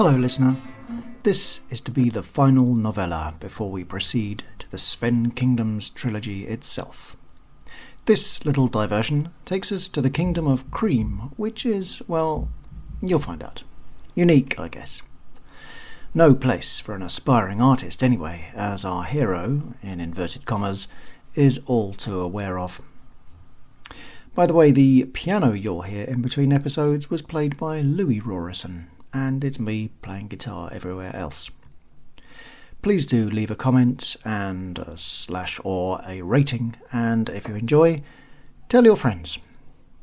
Hello listener, this is to be the final novella before we proceed to the Sven Kingdoms trilogy itself. This little diversion takes us to the kingdom of Cream, which is, well, you'll find out. Unique, I guess. No place for an aspiring artist anyway, as our hero, in inverted commas, is all too aware of. By the way, the piano you'll hear in between episodes was played by Louis Rorison, and it's me playing guitar everywhere else. Please do leave a comment and a / or a rating, and if you enjoy, tell your friends.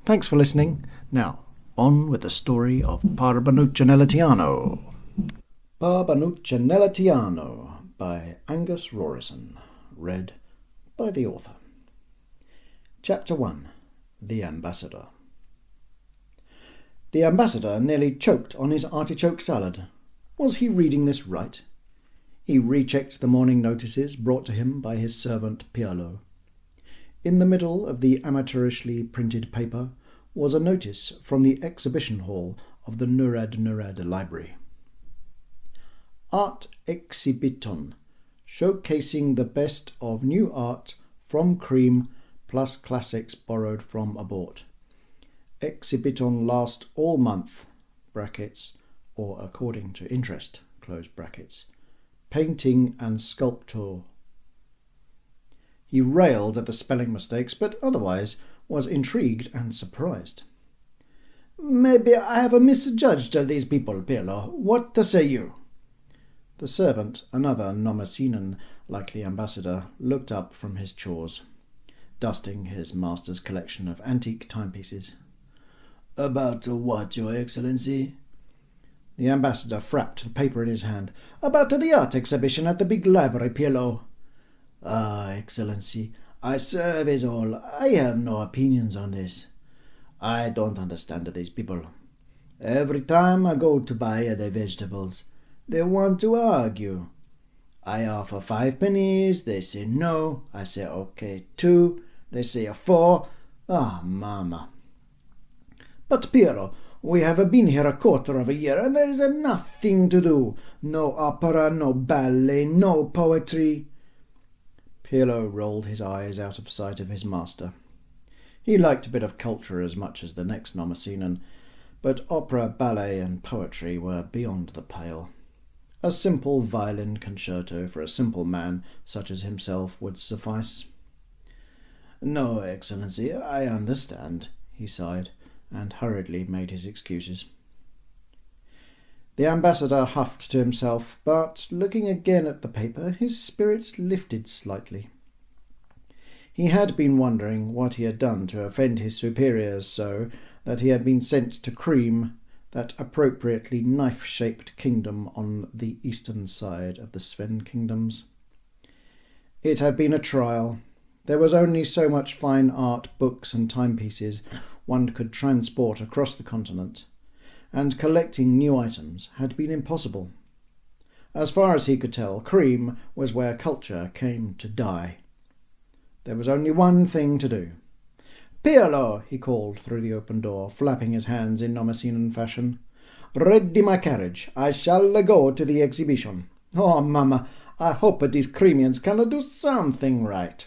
Thanks for listening. Now, on with the story of Parbanuchanellatiano. Parbanuchanellatiano by Angus Rorison, read by the author. Chapter 1. The Ambassador. The ambassador nearly choked on his artichoke salad. Was he reading this right? He rechecked the morning notices brought to him by his servant Pirlo. In the middle of the amateurishly printed paper was a notice from the exhibition hall of the Nurad Library. Art Exhibiton, showcasing the best of new art from Cream plus classics borrowed from abroad. Exhibiton last all month, brackets, or according to interest, close brackets. Painting and sculpture. He railed at the spelling mistakes, but otherwise was intrigued and surprised. Maybe I have misjudged these people, Pirlo. What say you? The servant, another Nomessinan like the ambassador, looked up from his chores, dusting his master's collection of antique timepieces. About what, Your Excellency? The ambassador frapped the paper in his hand. About the art exhibition at the big library, Pirlo. Ah, Excellency, I serve is all. I have no opinions on this. I don't understand these people. Every time I go to buy their vegetables, they want to argue. I offer 5 pennies, they say no. I say okay 2, they say 4. Ah, mama. But Pirlo, we have been here a quarter of a year, and there is nothing to do. No opera, no ballet, no poetry. Pirlo rolled his eyes out of sight of his master. He liked a bit of culture as much as the next Nomessinan, but opera, ballet, and poetry were beyond the pale. A simple violin concerto for a simple man such as himself would suffice. No, Excellency, I understand, he sighed, and hurriedly made his excuses. The ambassador huffed to himself, but looking again at the paper, his spirits lifted slightly. He had been wondering what he had done to offend his superiors so that he had been sent to Cream, that appropriately knife-shaped kingdom on the eastern side of the Sven Kingdoms. It had been a trial. There was only so much fine art, books and timepieces one could transport across the continent, and collecting new items had been impossible. As far as he could tell, Cream was where culture came to die. There was only one thing to do. Pirlo, he called through the open door, flapping his hands in Nomessinan fashion. Ready my carriage. I shall go to the exhibition. Oh, mamma, I hope these Creamians can do something right.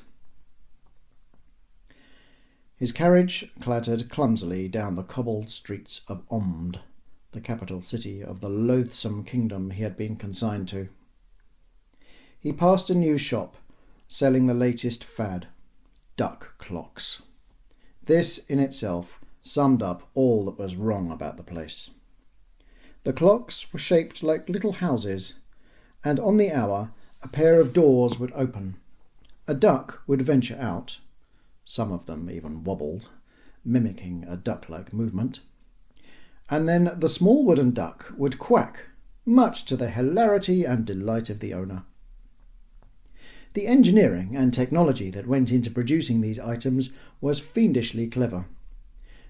His carriage clattered clumsily down the cobbled streets of Omd, the capital city of the loathsome kingdom he had been consigned to. He passed a new shop, selling the latest fad, duck clocks. This in itself summed up all that was wrong about the place. The clocks were shaped like little houses, and on the hour a pair of doors would open. A duck would venture out. Some of them even wobbled, mimicking a duck-like movement. And then the small wooden duck would quack, much to the hilarity and delight of the owner. The engineering and technology that went into producing these items was fiendishly clever.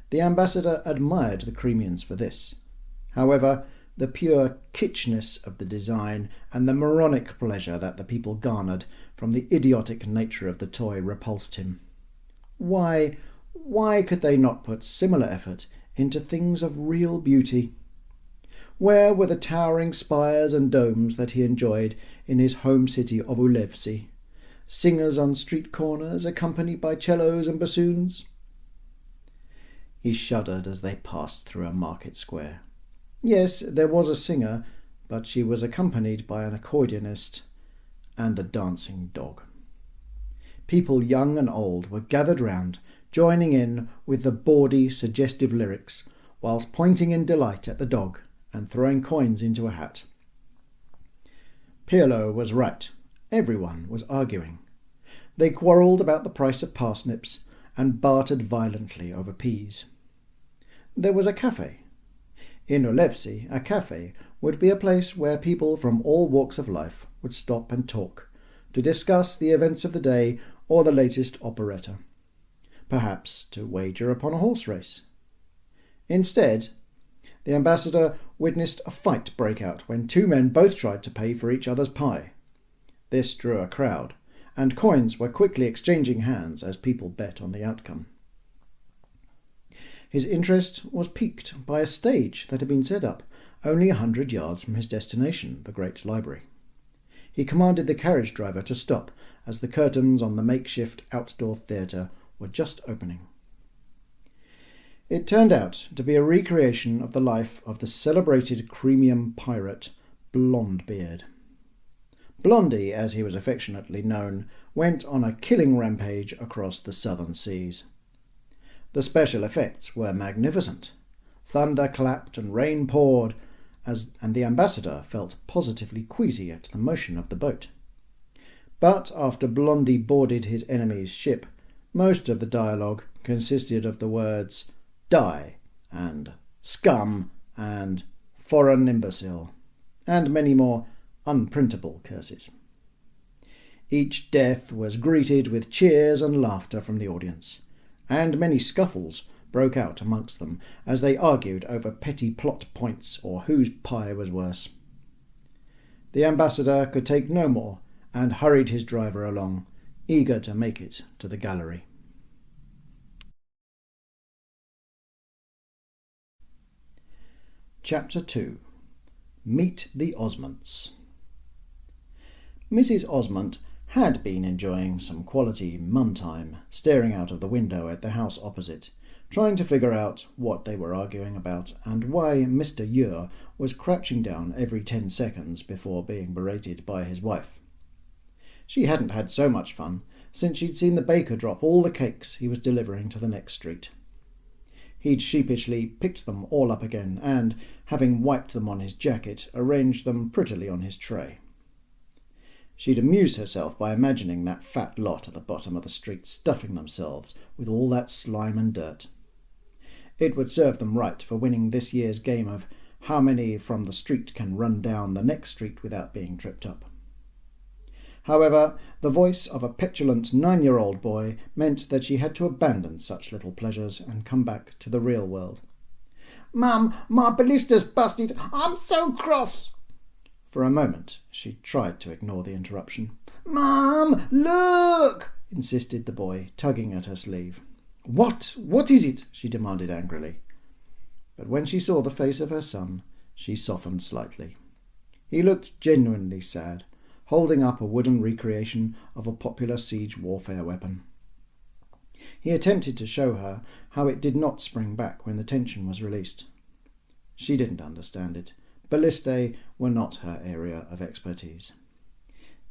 The ambassador admired the Creamians for this. However, the pure kitschness of the design and the moronic pleasure that the people garnered from the idiotic nature of the toy repulsed him. Why could they not put similar effort into things of real beauty? Where were the towering spires and domes that he enjoyed in his home city of Ulevsi? Singers on street corners, accompanied by cellos and bassoons? He shuddered as they passed through a market square. Yes, there was a singer, but she was accompanied by an accordionist and a dancing dog. People young and old were gathered round, joining in with the bawdy, suggestive lyrics, whilst pointing in delight at the dog and throwing coins into a hat. Pirlo was right. Everyone was arguing. They quarrelled about the price of parsnips and bartered violently over peas. There was a cafe. In Ulevsi, a cafe would be a place where people from all walks of life would stop and talk, to discuss the events of the day or the latest operetta, perhaps to wager upon a horse race. Instead, the ambassador witnessed a fight break out when two men both tried to pay for each other's pie. This drew a crowd, and coins were quickly exchanging hands as people bet on the outcome. His interest was piqued by a stage that had been set up only 100 yards from his destination, the Great Library. He commanded the carriage driver to stop as the curtains on the makeshift outdoor theatre were just opening. It turned out to be a recreation of the life of the celebrated Crimean pirate Blondebeard. Blondie, as he was affectionately known, went on a killing rampage across the southern seas. The special effects were magnificent. Thunder clapped and rain poured, and the ambassador felt positively queasy at the motion of the boat. But after Blondie boarded his enemy's ship, most of the dialogue consisted of the words "die" and "scum" and "foreign imbecile," and many more unprintable curses. Each death was greeted with cheers and laughter from the audience, and many scuffles broke out amongst them as they argued over petty plot points or whose pie was worse. The ambassador could take no more and hurried his driver along, eager to make it to the gallery. Chapter 2. Meet the Osmonds. Mrs. Osmond had been enjoying some quality mum time, staring out of the window at the house opposite, trying to figure out what they were arguing about and why Mr. Ure was crouching down every 10 seconds before being berated by his wife. She hadn't had so much fun since she'd seen the baker drop all the cakes he was delivering to the next street. He'd sheepishly picked them all up again and, having wiped them on his jacket, arranged them prettily on his tray. She'd amused herself by imagining that fat lot at the bottom of the street stuffing themselves with all that slime and dirt. It would serve them right for winning this year's game of how many from the street can run down the next street without being tripped up. However, the voice of a petulant 9-year-old boy meant that she had to abandon such little pleasures and come back to the real world. "Mum, my ballista's busted. I'm so cross." For a moment she tried to ignore the interruption. "Mum, look!" insisted the boy, tugging at her sleeve. What is it?" she demanded angrily. But when she saw the face of her son, she softened slightly. He looked genuinely sad, holding up a wooden recreation of a popular siege warfare weapon. He attempted to show her how it did not spring back when the tension was released. She didn't understand it. Ballistae were not her area of expertise.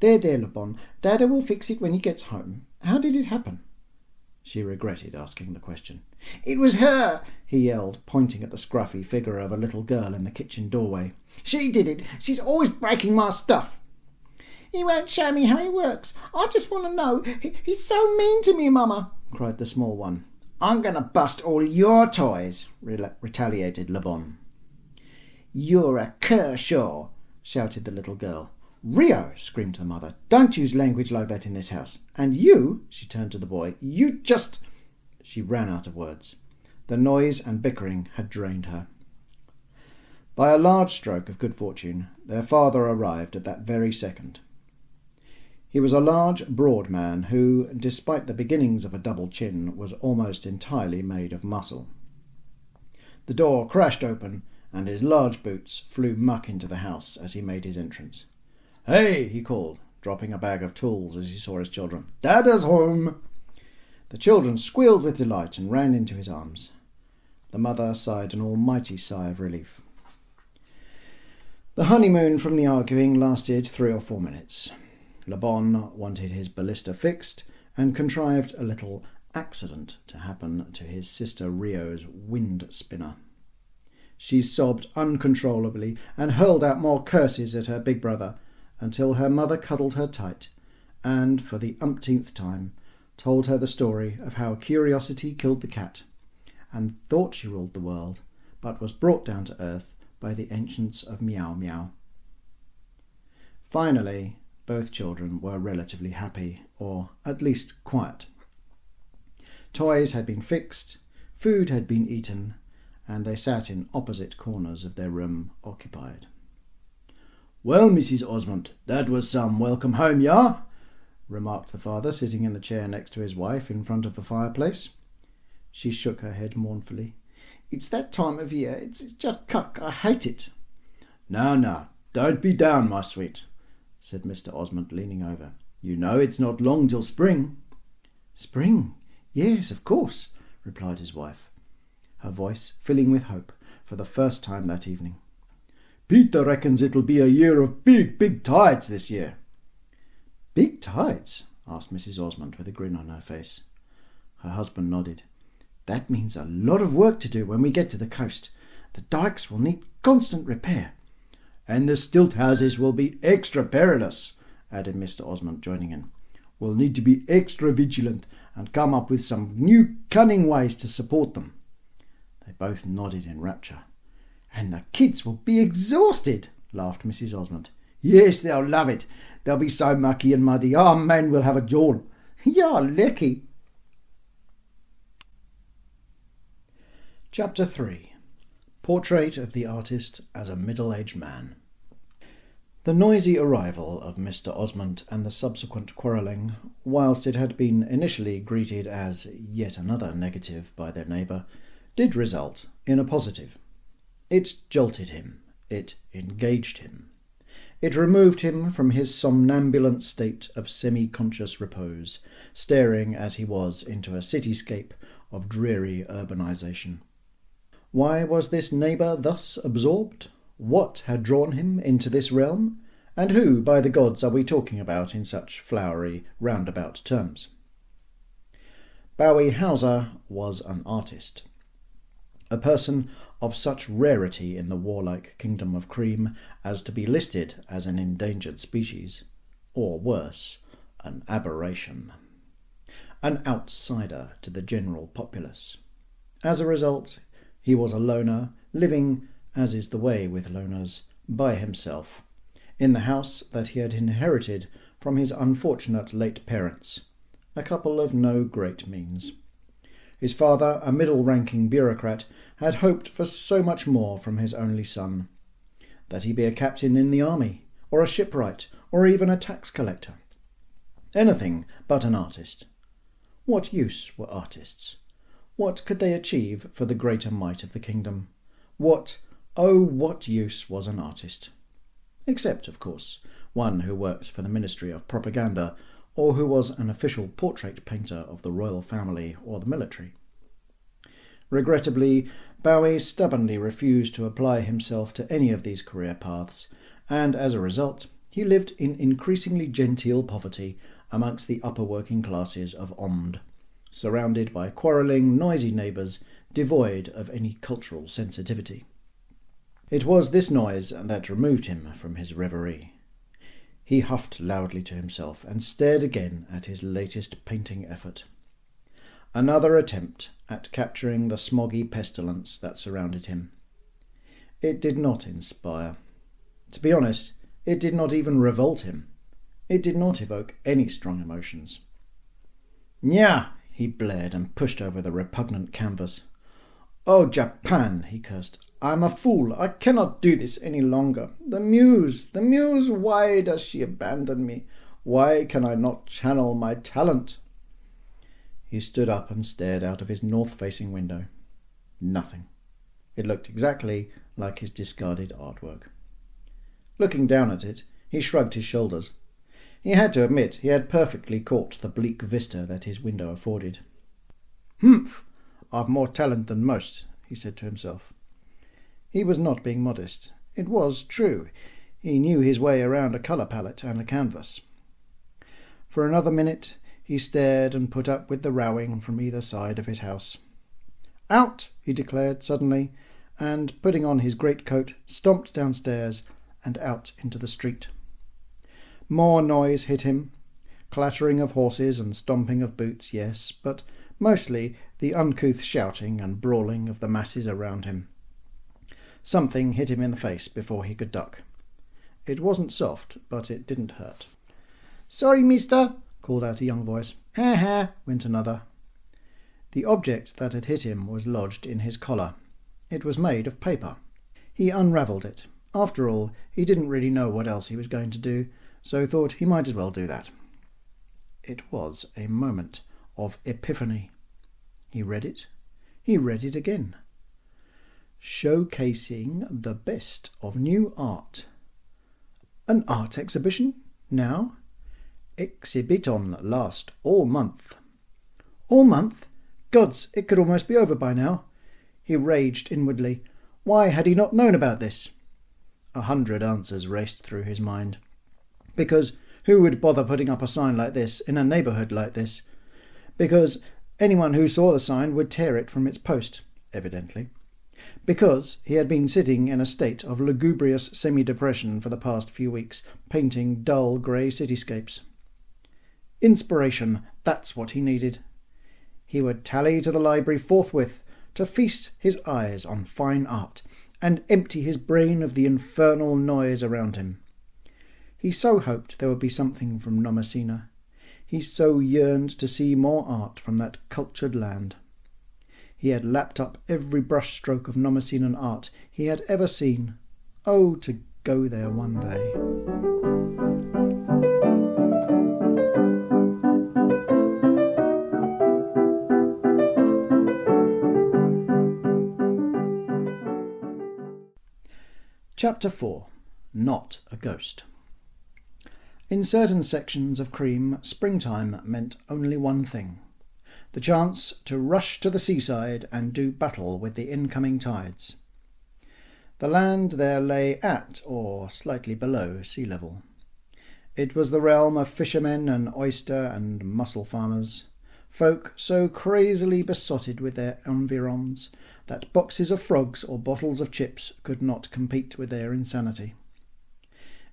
There, Le Bon. Dada will fix it when he gets home. How did it happen?" She regretted asking the question. "It was her!" he yelled, pointing at the scruffy figure of a little girl in the kitchen doorway. "She did it! She's always breaking my stuff!" "He won't show me how he works. I just want to know. He's so mean to me, Mama!" cried the small one. "I'm going to bust all your toys!" retaliated Le Bon. "You're a Kershaw!" shouted the little girl. "Rio!" screamed the mother. "Don't use language like that in this house. And you," she turned to the boy, "you just—" She ran out of words. The noise and bickering had drained her. By a large stroke of good fortune, their father arrived at that very second. He was a large, broad man who, despite the beginnings of a double chin, was almost entirely made of muscle. The door crashed open, and his large boots flew muck into the house as he made his entrance. "Hey!" he called, dropping a bag of tools as he saw his children. "Dada's home!" The children squealed with delight and ran into his arms. The mother sighed an almighty sigh of relief. The honeymoon from the arguing lasted 3 or 4 minutes. Le Bon wanted his ballista fixed and contrived a little accident to happen to his sister Rio's wind spinner. She sobbed uncontrollably and hurled out more curses at her big brother until her mother cuddled her tight and, for the umpteenth time, told her the story of how curiosity killed the cat and thought she ruled the world, but was brought down to earth by the ancients of Meow Meow. Finally, both children were relatively happy, or at least quiet. Toys had been fixed, food had been eaten, and they sat in opposite corners of their room occupied. "Well, Mrs. Osmond, that was some welcome home, ya?" remarked the father, sitting in the chair next to his wife in front of the fireplace. She shook her head mournfully. "It's that time of year. It's just cuck. I hate it." No, don't be down, my sweet," said Mr. Osmond, leaning over. "You know it's not long till spring." "Spring? Yes, of course," replied his wife, her voice filling with hope for the first time that evening. "Peter reckons it'll be a year of big tides this year." "Big tides?" asked Mrs. Osmond with a grin on her face. Her husband nodded. "That means a lot of work to do when we get to the coast. The dikes will need constant repair." "And the stilt houses will be extra perilous," added Mr. Osmond, joining in. "We'll need to be extra vigilant and come up with some new cunning ways to support them." They both nodded in rapture. "And the kids will be exhausted," laughed Mrs. Osmond. "Yes, they'll love it. They'll be so mucky and muddy. Oh, man, we'll have a jaw." "Yeah, lecky." Chapter 3. Portrait of the Artist as a Middle-aged Man. The noisy arrival of Mr. Osmond and the subsequent quarrelling, whilst it had been initially greeted as yet another negative by their neighbour, did result in a positive. It jolted him. It engaged him. It removed him from his somnambulant state of semi-conscious repose, staring as he was into a cityscape of dreary urbanisation. Why was this neighbour thus absorbed? What had drawn him into this realm? And who, by the gods, are we talking about in such flowery, roundabout terms? Bowie Hauser was an artist, a person of such rarity in the warlike kingdom of Cream as to be listed as an endangered species, or worse, an aberration, an outsider to the general populace. As a result, he was a loner, living, as is the way with loners, by himself, in the house that he had inherited from his unfortunate late parents, a couple of no great means. His father, a middle-ranking bureaucrat, had hoped for so much more from his only son, that he be a captain in the army, or a shipwright, or even a tax collector. Anything but an artist. What use were artists? What could they achieve for the greater might of the kingdom? What use was an artist? Except, of course, one who worked for the Ministry of Propaganda, or who was an official portrait painter of the royal family or the military. Regrettably, Bowie stubbornly refused to apply himself to any of these career paths, and as a result, he lived in increasingly genteel poverty amongst the upper working classes of Omd, surrounded by quarrelling, noisy neighbours, devoid of any cultural sensitivity. It was this noise that removed him from his reverie. He huffed loudly to himself and stared again at his latest painting effort. Another attempt at capturing the smoggy pestilence that surrounded him. It did not inspire. To be honest, it did not even revolt him. It did not evoke any strong emotions. "Nya!" he blared and pushed over the repugnant canvas. "Oh, Japan!" he cursed. "I'm a fool. I cannot do this any longer. The muse, why does she abandon me? Why can I not channel my talent?" He stood up and stared out of his north-facing window. Nothing. It looked exactly like his discarded artwork. Looking down at it, he shrugged his shoulders. He had to admit he had perfectly caught the bleak vista that his window afforded. "Humph! I've more talent than most," he said to himself. He was not being modest. It was true. He knew his way around a colour palette and a canvas. For another minute he stared and put up with the rowing from either side of his house. "Out!" he declared suddenly, and, putting on his greatcoat, stomped downstairs and out into the street. More noise hit him. Clattering of horses and stomping of boots, yes, but mostly the uncouth shouting and brawling of the masses around him. Something hit him in the face before he could duck. It wasn't soft, but it didn't hurt. "Sorry, mister," called out a young voice. "Ha ha," went another. The object that had hit him was lodged in his collar. It was made of paper. He unravelled it. After all, he didn't really know what else he was going to do, so thought he might as well do that. It was a moment of epiphany. He read it. He read it again. Showcasing the best of new art. An art exhibition? Now? Exhibiton last all month. All month? Gods, it could almost be over by now. He raged inwardly. Why had he not known about this? 100 answers raced through his mind. Because who would bother putting up a sign like this in a neighbourhood like this? Because anyone who saw the sign would tear it from its post, evidently. Because he had been sitting in a state of lugubrious semi-depression for the past few weeks, painting dull grey cityscapes. Inspiration, that's what he needed. He would tally to the library forthwith to feast his eyes on fine art and empty his brain of the infernal noise around him. He so hoped there would be something from Nomessina. He so yearned to see more art from that cultured land. He had lapped up every brushstroke of Nomessinan art he had ever seen. Oh, to go there one day. Chapter 4. Not a Ghost. In certain sections of Cream, springtime meant only one thing: the chance to rush to the seaside and do battle with the incoming tides. The land there lay at, or slightly below, sea level. It was the realm of fishermen and oyster and mussel farmers, folk so crazily besotted with their environs that boxes of frogs or bottles of chips could not compete with their insanity.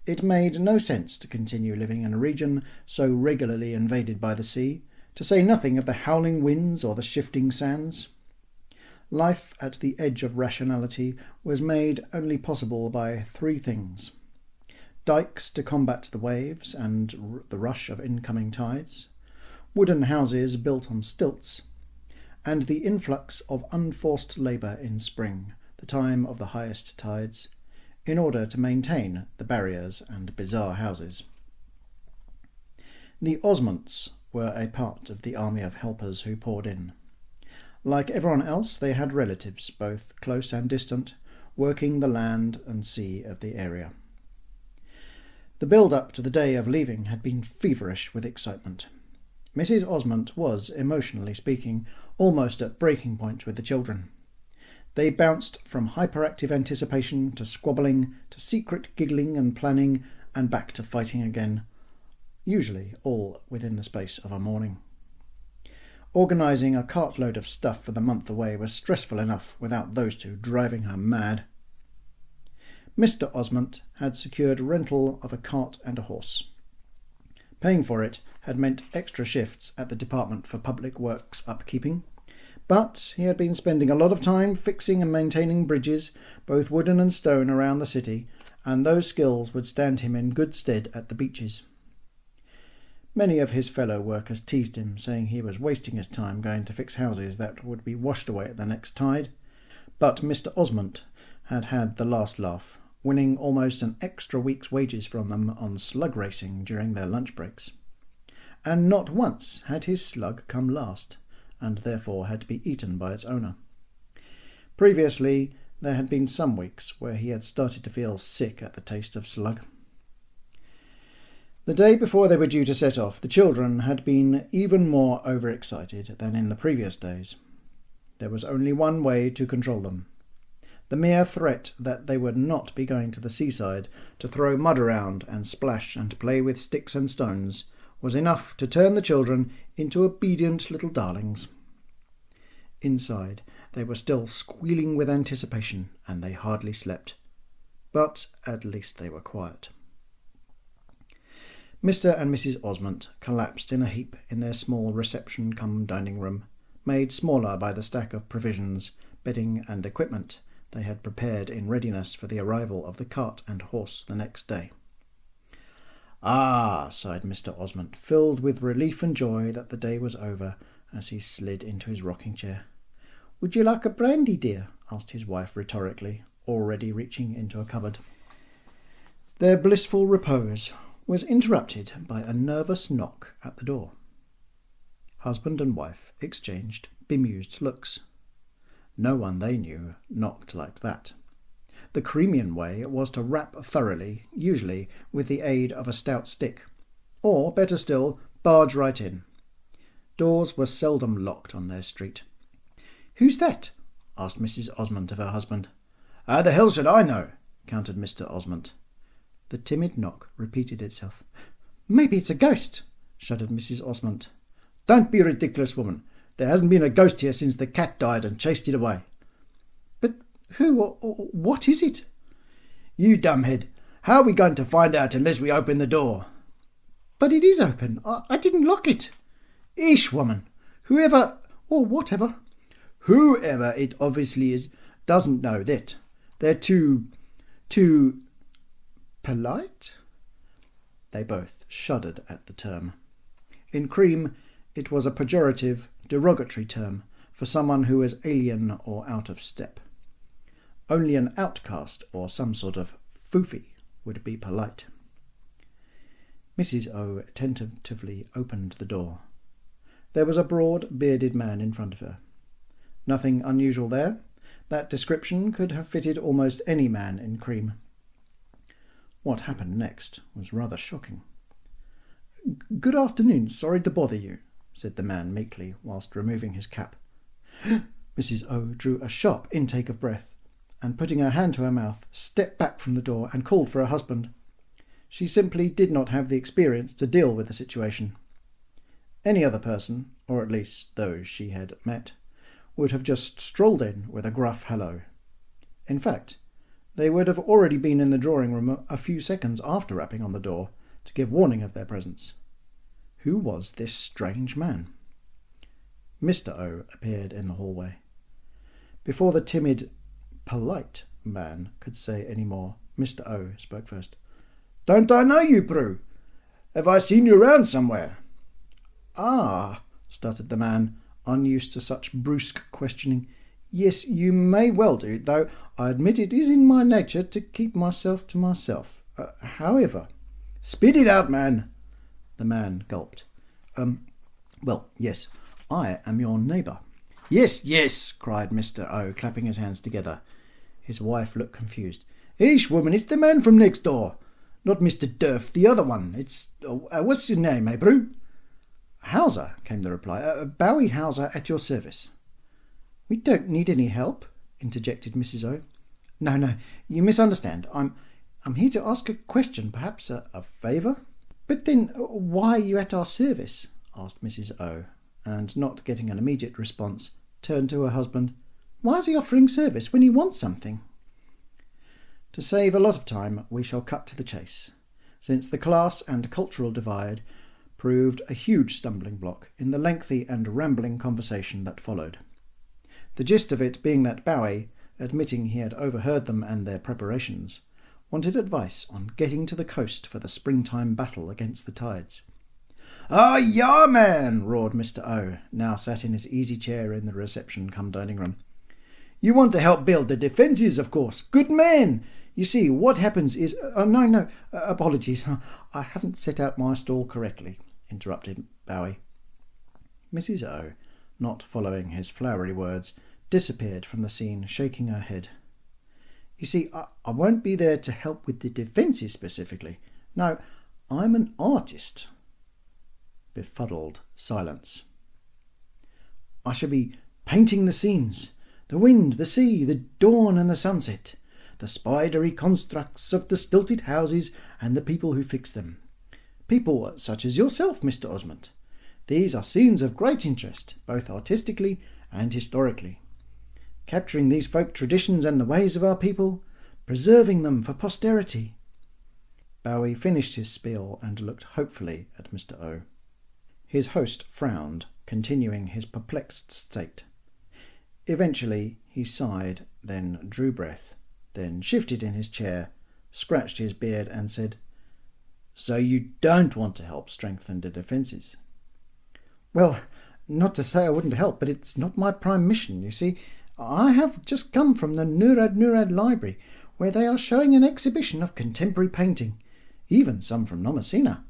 It made no sense to continue living in a region so regularly invaded by the sea, to say nothing of the howling winds or the shifting sands. Life at the edge of rationality was made only possible by 3 things: dikes to combat the waves and the rush of incoming tides, wooden houses built on stilts, and the influx of unforced labour in spring, the time of the highest tides, in order to maintain the barriers and bizarre houses. The Osmonts were a part of the army of helpers who poured in. Like everyone else, they had relatives, both close and distant, working the land and sea of the area. The build-up to the day of leaving had been feverish with excitement. Mrs. Osmont was, emotionally speaking, almost at breaking point with the children. They bounced from hyperactive anticipation to squabbling to secret giggling and planning and back to fighting again, usually all within the space of a morning. Organising a cartload of stuff for the month away was stressful enough without those two driving her mad. Mr. Osmont had secured rental of a cart and a horse. Paying for it had meant extra shifts at the Department for Public Works upkeeping, but he had been spending a lot of time fixing and maintaining bridges, both wooden and stone, around the city, and those skills would stand him in good stead at the beaches. Many of his fellow workers teased him, saying he was wasting his time going to fix houses that would be washed away at the next tide, but Mr. Osmont had had the last laugh, winning almost an extra week's wages from them on slug racing during their lunch breaks. And not once had his slug come last, and therefore had to be eaten by its owner. Previously, there had been some weeks where he had started to feel sick at the taste of slug. The day before they were due to set off, the children had been even more overexcited than in the previous days. There was only one way to control them. The mere threat that they would not be going to the seaside to throw mud around and splash and play with sticks and stones was enough to turn the children into obedient little darlings. Inside, they were still squealing with anticipation, and they hardly slept. But at least they were quiet. Mr. and Mrs. Osmond collapsed in a heap in their small reception-cum-dining room, made smaller by the stack of provisions, bedding and equipment they had prepared in readiness for the arrival of the cart and horse the next day. "Ah," sighed Mr. Osmond, filled with relief and joy that the day was over, as he slid into his rocking-chair. "Would you like a brandy, dear?" asked his wife rhetorically, already reaching into a cupboard. Their blissful repose was interrupted by a nervous knock at the door. Husband and wife exchanged bemused looks. No one they knew knocked like that. The Crimean way was to rap thoroughly, usually with the aid of a stout stick, or, better still, barge right in. Doors were seldom locked on their street. "Who's that?" asked Mrs. Osmond of her husband. "How the hell should I know?" countered Mr. Osmond. The timid knock repeated itself. "Maybe it's a ghost," shuddered Mrs. Osmond. "Don't be ridiculous, woman. There hasn't been a ghost here since the cat died and chased it away." "But who or what is it?" "You dumbhead. How are we going to find out unless we open the door?" "But it is open. I didn't lock it." "Ish, woman. Whoever or whatever it obviously is doesn't know that. They're too polite?" They both shuddered at the term. In Cream, it was a pejorative, derogatory term for someone who was alien or out of step. Only an outcast or some sort of foofy would be polite. Mrs. O tentatively opened the door. There was a broad, bearded man in front of her. Nothing unusual there. That description could have fitted almost any man in Cream. What happened next was rather shocking. "Good afternoon, sorry to bother you," said the man meekly, whilst removing his cap. Mrs. O drew a sharp intake of breath, and putting her hand to her mouth, stepped back from the door and called for her husband. She simply did not have the experience to deal with the situation. Any other person, or at least those she had met, would have just strolled in with a gruff hello. In fact, they would have already been in the drawing-room a few seconds after rapping on the door to give warning of their presence. Who was this strange man? Mr. O appeared in the hallway. Before the timid, polite man could say any more, Mr. O spoke first. "Don't I know you, Prue? Have I seen you around somewhere?" "Ah," stuttered the man, unused to such brusque questioning. "Yes, you may well do, though I admit it is in my nature to keep myself to myself. However—" "Spit it out, man!" The man gulped. Well, yes, I am your neighbour." "Yes, yes," cried Mr. O, clapping his hands together. His wife looked confused. "Ish, woman, it's the man from next door. Not Mr. Durf, the other one. It's... what's your name, eh, Brew?" "Hauser," came the reply. "Bowie Hauser at your service." "We don't need any help," interjected Mrs. O. No, you misunderstand. I'm here to ask a question, perhaps a favour." "But then, why are you at our service?" asked Mrs. O, and not getting an immediate response, turned to her husband. "Why is he offering service when he wants something?" To save a lot of time, we shall cut to the chase, since the class and cultural divide proved a huge stumbling block in the lengthy and rambling conversation that followed. The gist of it being that Bowie, admitting he had overheard them and their preparations, wanted advice on getting to the coast for the springtime battle against the tides. "Ah, yeah, man!" roared Mr. O, now sat in his easy chair in the reception-cum-dining room. "You want to help build the defences, of course. Good man! You see, what happens is—" No, apologies. I haven't set out my stall correctly," interrupted Bowie. Mrs. O, not following his flowery words, disappeared from the scene, shaking her head. You see, I won't be there to help with the defences specifically. No, I'm an artist. Befuddled silence. I shall be painting the scenes, the wind, the sea, the dawn and the sunset, the spidery constructs of the stilted houses and the people who fix them. People such as yourself, Mr. Osmond. These are scenes of great interest, both artistically and historically. Capturing these folk traditions and the ways of our people, preserving them for posterity. Bowie finished his spiel and looked hopefully at Mr. O. His host frowned, continuing his perplexed state. Eventually he sighed, then drew breath, then shifted in his chair, scratched his beard and said, "So you don't want to help strengthen the defences?" "Well, not to say I wouldn't help, but it's not my prime mission, you see. I have just come from the Nurad Library, where they are showing an exhibition of contemporary painting, even some from Nomessina.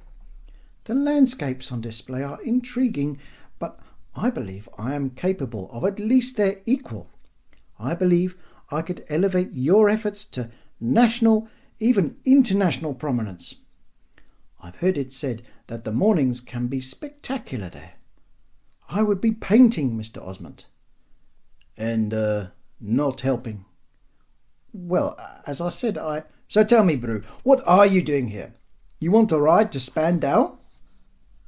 The landscapes on display are intriguing, but I believe I am capable of at least their equal. I believe I could elevate your efforts to national, even international prominence. I've heard it said that the mornings can be spectacular there. I would be painting, Mr. Osmond." "And not helping?" "Well, as I said, So tell me, Brew, what are you doing here? You want to ride to Spandau?"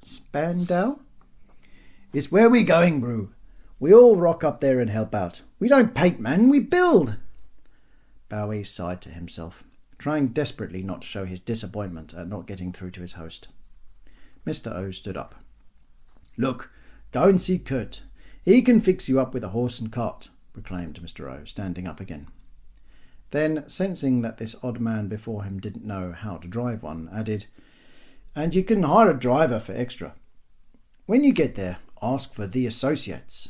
"Spandau?" "It's where we're going, Brew. We all rock up there and help out. We don't paint, man, we build." Bowie sighed to himself, trying desperately not to show his disappointment at not getting through to his host. Mr. O stood up. "Look, go and see Kurt. He can fix you up with a horse and cart," proclaimed Mr. O, standing up again. Then, sensing that this odd man before him didn't know how to drive one, added, "And you can hire a driver for extra. When you get there, ask for the associates.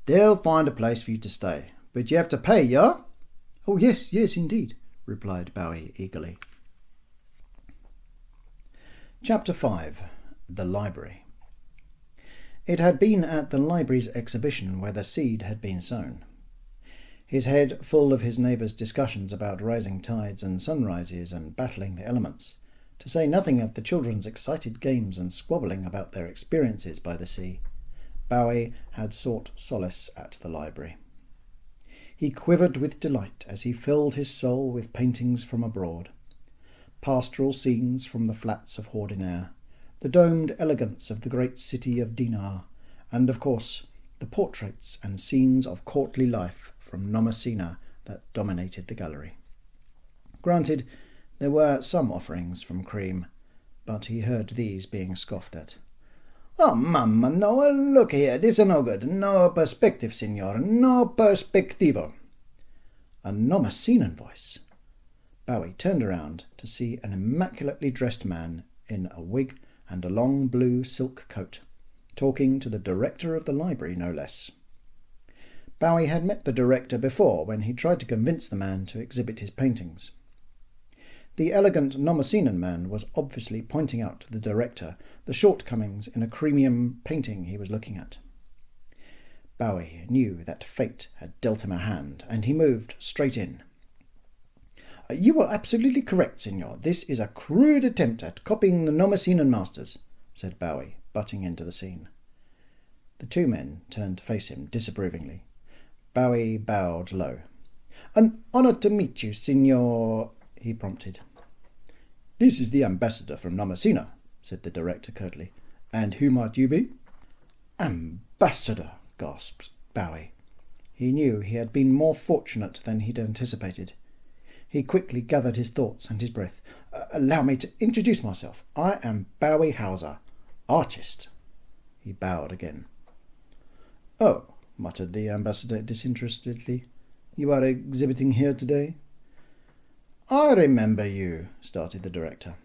They'll find a place for you to stay, but you have to pay, yeah?" "Oh, yes, indeed," replied Bowie eagerly. Chapter 5. The Library. It had been at the library's exhibition where the seed had been sown. His head full of his neighbours' discussions about rising tides and sunrises and battling the elements, to say nothing of the children's excited games and squabbling about their experiences by the sea, Bowie had sought solace at the library. He quivered with delight as he filled his soul with paintings from abroad. Pastoral scenes from the flats of Hordener, the domed elegance of the great city of Dinar, and, of course, the portraits and scenes of courtly life from Nomessina that dominated the gallery. Granted, there were some offerings from Cream, but he heard these being scoffed at. "Oh, mamma, no, look here, this is no good. No perspective, signor, no perspectivo." A Nomessinan voice. Bowie turned around to see an immaculately dressed man in a wig and a long blue silk coat, talking to the director of the library, no less. Bowie had met the director before when he tried to convince the man to exhibit his paintings. The elegant Nomessinan man was obviously pointing out to the director the shortcomings in a Creamium painting he was looking at. Bowie knew that fate had dealt him a hand, and he moved straight in. "You are absolutely correct, signor. This is a crude attempt at copying the Nomessinan masters," said Bowie, butting into the scene. The two men turned to face him disapprovingly. Bowie bowed low. "An honour to meet you, signor," he prompted. "This is the ambassador from Nomessina," said the director curtly. "And who might you be?" "Ambassador," gasped Bowie. He knew he had been more fortunate than he'd anticipated. He quickly gathered his thoughts and his breath. "Allow me to introduce myself. I am Bowie Hauser, artist." He bowed again. "Oh," muttered the ambassador disinterestedly. "You are exhibiting here today?" "I remember you," started the director.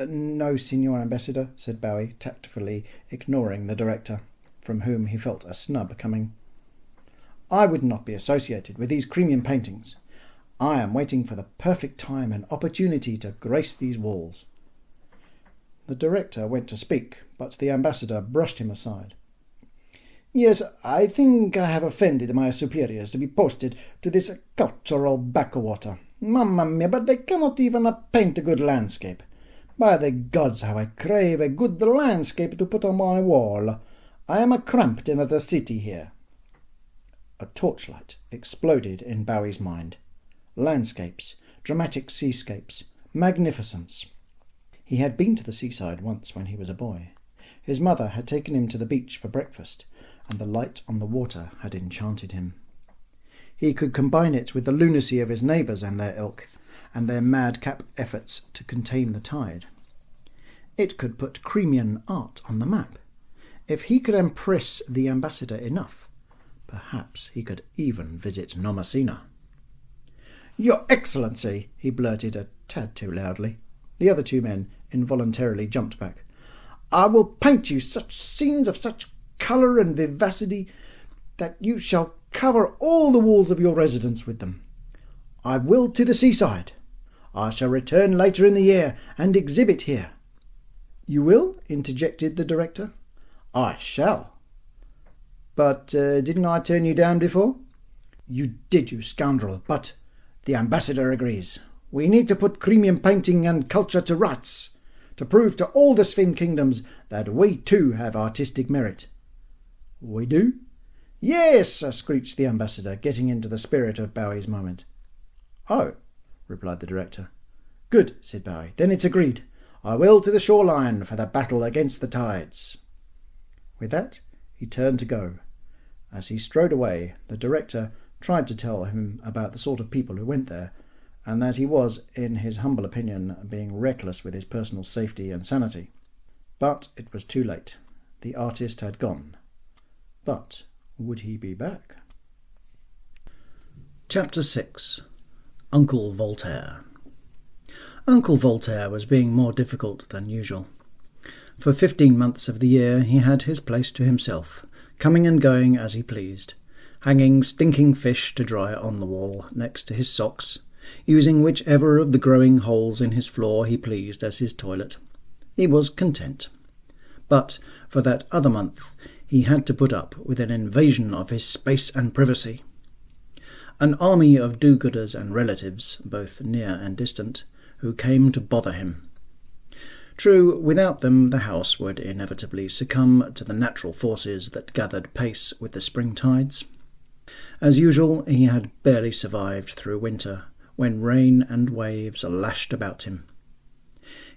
"No, signor ambassador," said Bowie, tactfully ignoring the director, from whom he felt a snub coming. "I would not be associated with these Creamium paintings. I am waiting for the perfect time and opportunity to grace these walls." The director went to speak, but the ambassador brushed him aside. "Yes, I think I have offended my superiors to be posted to this cultural backwater. Mamma mia, but they cannot even paint a good landscape. By the gods, how I crave a good landscape to put on my wall. I am cramped in the city here. A torchlight exploded in Bowie's mind. Landscapes, dramatic seascapes, magnificence. He had been to the seaside once when he was a boy. His mother had taken him to the beach for breakfast, and the light on the water had enchanted him. He could combine it with the lunacy of his neighbours and their ilk, and their madcap efforts to contain the tide. It could put Crimean art on the map. If he could impress the ambassador enough, perhaps he could even visit Nomessina. "Your Excellency!" he blurted a tad too loudly. The other two men involuntarily jumped back. "I will paint you such scenes of such colour and vivacity that you shall cover all the walls of your residence with them. I will to the seaside. I shall return later in the year and exhibit here." "You will?" interjected the director. "I shall." "But didn't I turn you down before?" "You did, you scoundrel, but the ambassador agrees. We need to put Crimean painting and culture to rights, to prove to all the Sven Kingdoms that we too have artistic merit." "We do?" "Yes," screeched the ambassador, getting into the spirit of Bowie's moment. "Oh," replied the director. "Good," said Bowie. "Then it's agreed. I will to the shoreline for the battle against the tides." With that, he turned to go. As he strode away, the director tried to tell him about the sort of people who went there, and that he was, in his humble opinion, being reckless with his personal safety and sanity. But it was too late. The artist had gone. But would he be back? Chapter 6. Uncle Voltaire. Uncle Voltaire was being more difficult than usual. For 15 months of the year he had his place to himself, coming and going as he pleased, hanging stinking fish to dry on the wall next to his socks, using whichever of the growing holes in his floor he pleased as his toilet. He was content. But for that other month he had to put up with an invasion of his space and privacy. An army of do-gooders and relatives, both near and distant, who came to bother him. True, without them the house would inevitably succumb to the natural forces that gathered pace with the spring tides. As usual, he had barely survived through winter, when rain and waves lashed about him.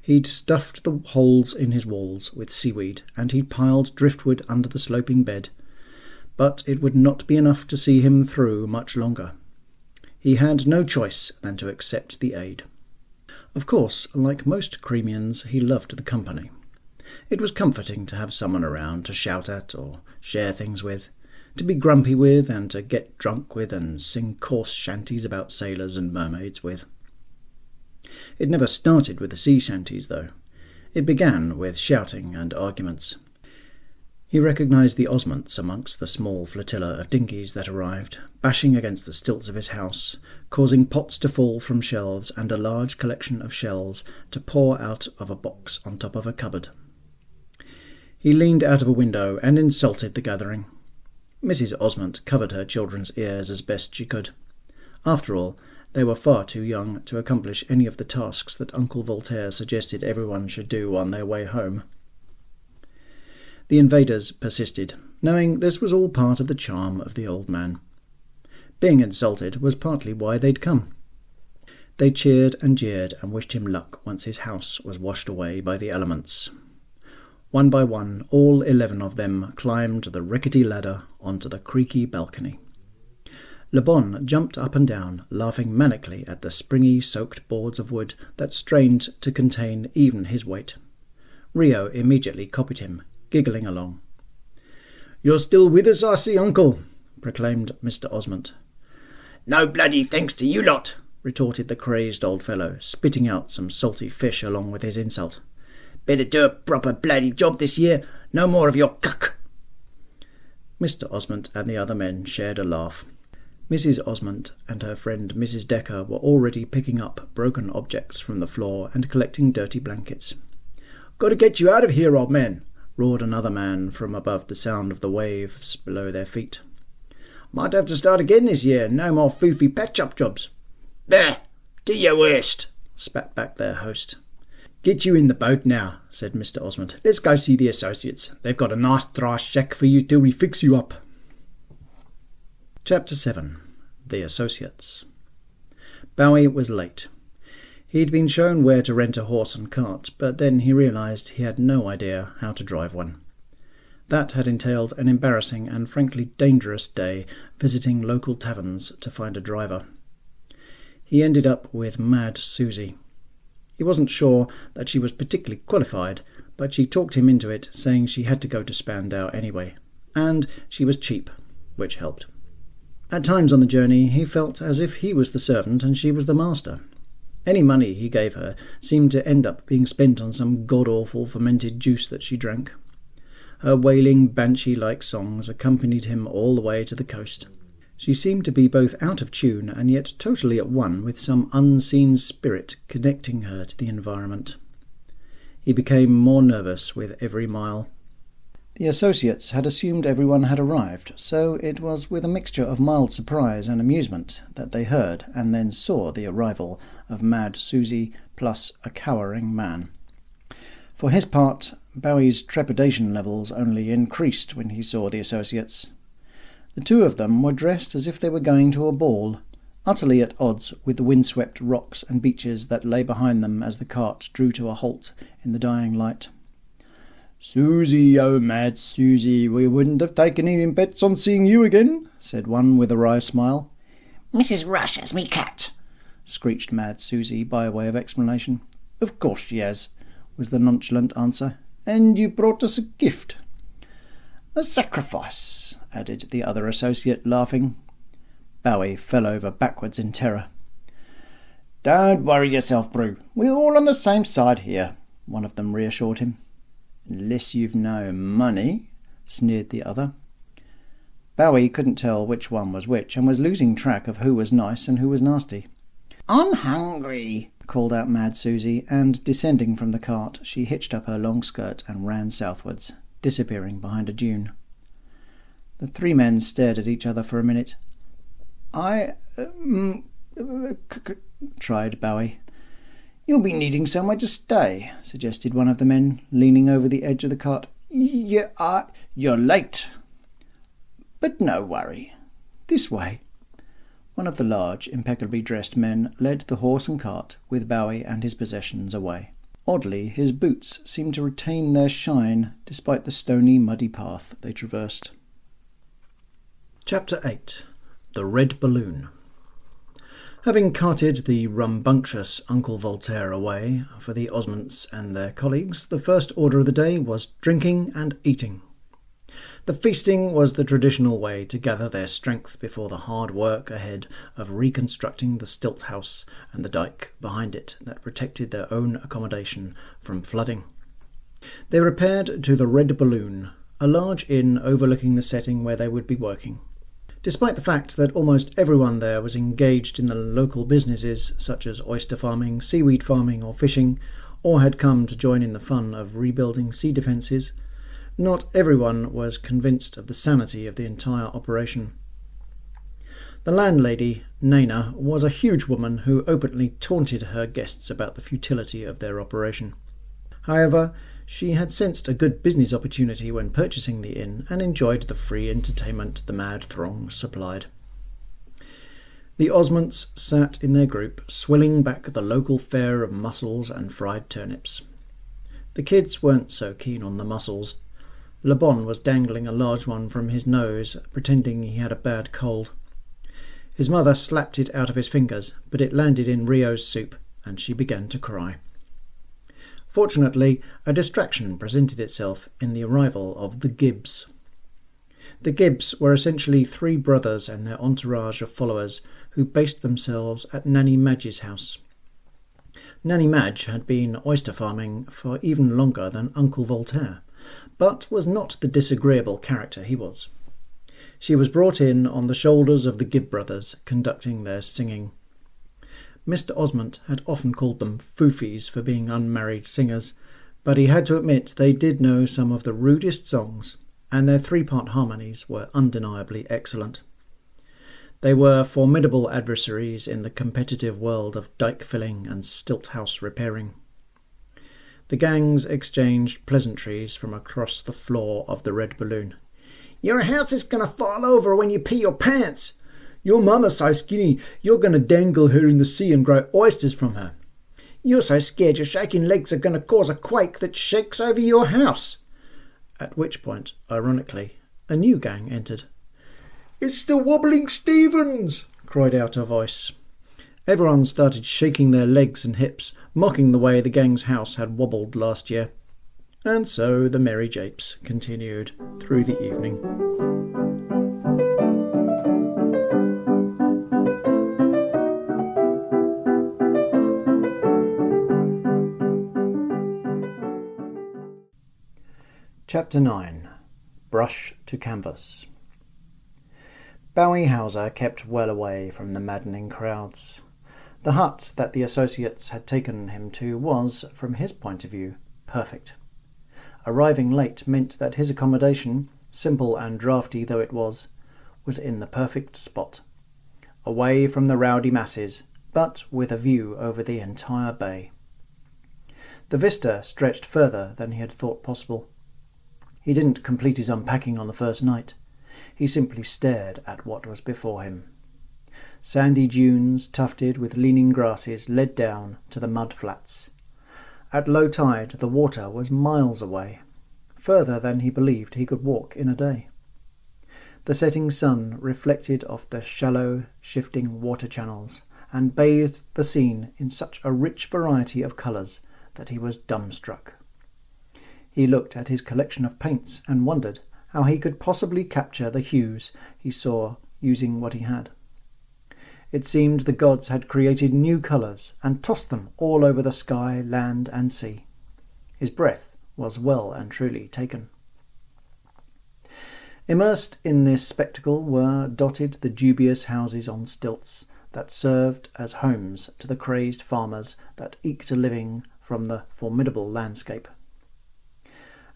He'd stuffed the holes in his walls with seaweed, and he'd piled driftwood under the sloping bed, but it would not be enough to see him through much longer. He had no choice than to accept the aid. Of course, like most Crimeans, he loved the company. It was comforting to have someone around to shout at or share things with, to be grumpy with and to get drunk with and sing coarse shanties about sailors and mermaids with. It never started with the sea shanties, though. It began with shouting and arguments. He recognised the Osmonts amongst the small flotilla of dinghies that arrived, bashing against the stilts of his house, causing pots to fall from shelves and a large collection of shells to pour out of a box on top of a cupboard. He leaned out of a window and insulted the gathering. Mrs. Osmont covered her children's ears as best she could. After all, they were far too young to accomplish any of the tasks that Uncle Voltaire suggested everyone should do on their way home. The invaders persisted, knowing this was all part of the charm of the old man. Being insulted was partly why they'd come. They cheered and jeered and wished him luck once his house was washed away by the elements. One by one, all 11 of them climbed the rickety ladder onto the creaky balcony. Le Bon jumped up and down, laughing manically at the springy, soaked boards of wood that strained to contain even his weight. Rio immediately copied him, giggling along. "You're still with us, I see, Uncle," proclaimed Mr. Osmont. "No bloody thanks to you lot," retorted the crazed old fellow, spitting out some salty fish along with his insult. "Better do a proper bloody job this year. No more of your cuck." Mr. Osmont and the other men shared a laugh. Mrs. Osmont and her friend Mrs. Decker were already picking up broken objects from the floor and collecting dirty blankets. "Got to get you out of here, old man," roared another man from above the sound of the waves below their feet. "Might have to start again this year. No more foofy patch-up jobs." "Bah! "Do your worst," spat back their host. "Get you in the boat now," said Mr. Osmond. "Let's go see the associates. They've got a nice dry shack for you till we fix you up." Chapter 7. The Associates. Bowie was late. He'd been shown where to rent a horse and cart, but then he realised he had no idea how to drive one. That had entailed an embarrassing and frankly dangerous day visiting local taverns to find a driver. He ended up with Mad Susie. He wasn't sure that she was particularly qualified, but she talked him into it, saying she had to go to Spandau anyway, and she was cheap, which helped. At times on the journey he felt as if he was the servant and she was the master. Any money he gave her seemed to end up being spent on some god-awful fermented juice that she drank. Her wailing, banshee-like songs accompanied him all the way to the coast. She seemed to be both out of tune and yet totally at one with some unseen spirit connecting her to the environment. He became more nervous with every mile. The associates had assumed everyone had arrived, so it was with a mixture of mild surprise and amusement that they heard and then saw the arrival of Mad Susie plus a cowering man. For his part, Bowie's trepidation levels only increased when he saw the associates. The two of them were dressed as if they were going to a ball, utterly at odds with the windswept rocks and beaches that lay behind them as the cart drew to a halt in the dying light. "Susie, oh Mad Susie, we wouldn't have taken any bets on seeing you again," said one with a wry smile. "Mrs. Rush has me cat," screeched Mad Susie by way of explanation. "Of course she has," was the nonchalant answer. "And you brought us a gift." "A sacrifice," added the other associate, laughing. Bowie fell over backwards in terror. "Don't worry yourself, Brew. We're all on the same side here," one of them reassured him. "Unless you've no money," sneered the other. Bowie couldn't tell which one was which, and was losing track of who was nice and who was nasty. "I'm hungry," called out Mad Susie, and descending from the cart, she hitched up her long skirt and ran southwards, disappearing behind a dune. The three men stared at each other for a minute. Tried Bowie. "You'll be needing somewhere to stay," suggested one of the men, leaning over the edge of the cart. You're late. But no worry. This way." One of the large, impeccably dressed men led the horse and cart, with Bowie and his possessions away. Oddly, his boots seemed to retain their shine, despite the stony, muddy path they traversed. Chapter 8. The Red Balloon. Having carted the rambunctious Uncle Voltaire away for the Osmonds and their colleagues, the first order of the day was drinking and eating. The feasting was the traditional way to gather their strength before the hard work ahead of reconstructing the stilt house and the dyke behind it that protected their own accommodation from flooding. They repaired to the Red Balloon, a large inn overlooking the setting where they would be working. Despite the fact that almost everyone there was engaged in the local businesses such as oyster farming, seaweed farming or fishing, or had come to join in the fun of rebuilding sea defences, not everyone was convinced of the sanity of the entire operation. The landlady, Nana, was a huge woman who openly taunted her guests about the futility of their operation. However, she had sensed a good business opportunity when purchasing the inn and enjoyed the free entertainment the mad throng supplied. The Osmonds sat in their group, swilling back the local fare of mussels and fried turnips. The kids weren't so keen on the mussels. Le Bon was dangling a large one from his nose, pretending he had a bad cold. His mother slapped it out of his fingers, but it landed in Rio's soup, and she began to cry. Fortunately, a distraction presented itself in the arrival of the Gibbs. The Gibbs were essentially three brothers and their entourage of followers who based themselves at Nanny Madge's house. Nanny Madge had been oyster farming for even longer than Uncle Voltaire, but was not the disagreeable character he was. She was brought in on the shoulders of the Gibb brothers, conducting their singing. Mr. Osmond had often called them foofies for being unmarried singers, but he had to admit they did know some of the rudest songs, and their three-part harmonies were undeniably excellent. They were formidable adversaries in the competitive world of dike filling and stilt house repairing. The gangs exchanged pleasantries from across the floor of the red balloon. Your house is going to fall over when you pee your pants. Your mama's so skinny, you're going to dangle her in the sea and grow oysters from her. You're so scared your shaking legs are going to cause a quake that shakes over your house. At which point, ironically, a new gang entered. It's the Wobbling Stevens! Cried out a voice. Everyone started shaking their legs and hips, mocking the way the gang's house had wobbled last year. And so the merry japes continued through the evening. Chapter 9. Brush to Canvas. Bowie Hauser kept well away from the maddening crowds. The hut that the associates had taken him to was, from his point of view, perfect. Arriving late meant that his accommodation, simple and draughty though it was in the perfect spot, away from the rowdy masses, but with a view over the entire bay. The vista stretched further than he had thought possible. He didn't complete his unpacking on the first night. He simply stared at what was before him. Sandy dunes, tufted with leaning grasses, led down to the mud flats. At low tide, the water was miles away, further than he believed he could walk in a day. The setting sun reflected off the shallow, shifting water channels, and bathed the scene in such a rich variety of colours that he was dumbstruck. He looked at his collection of paints and wondered how he could possibly capture the hues he saw using what he had. It seemed the gods had created new colours and tossed them all over the sky, land and sea. His breath was well and truly taken. Immersed in this spectacle were dotted the dubious houses on stilts that served as homes to the crazed farmers that eked a living from the formidable landscape.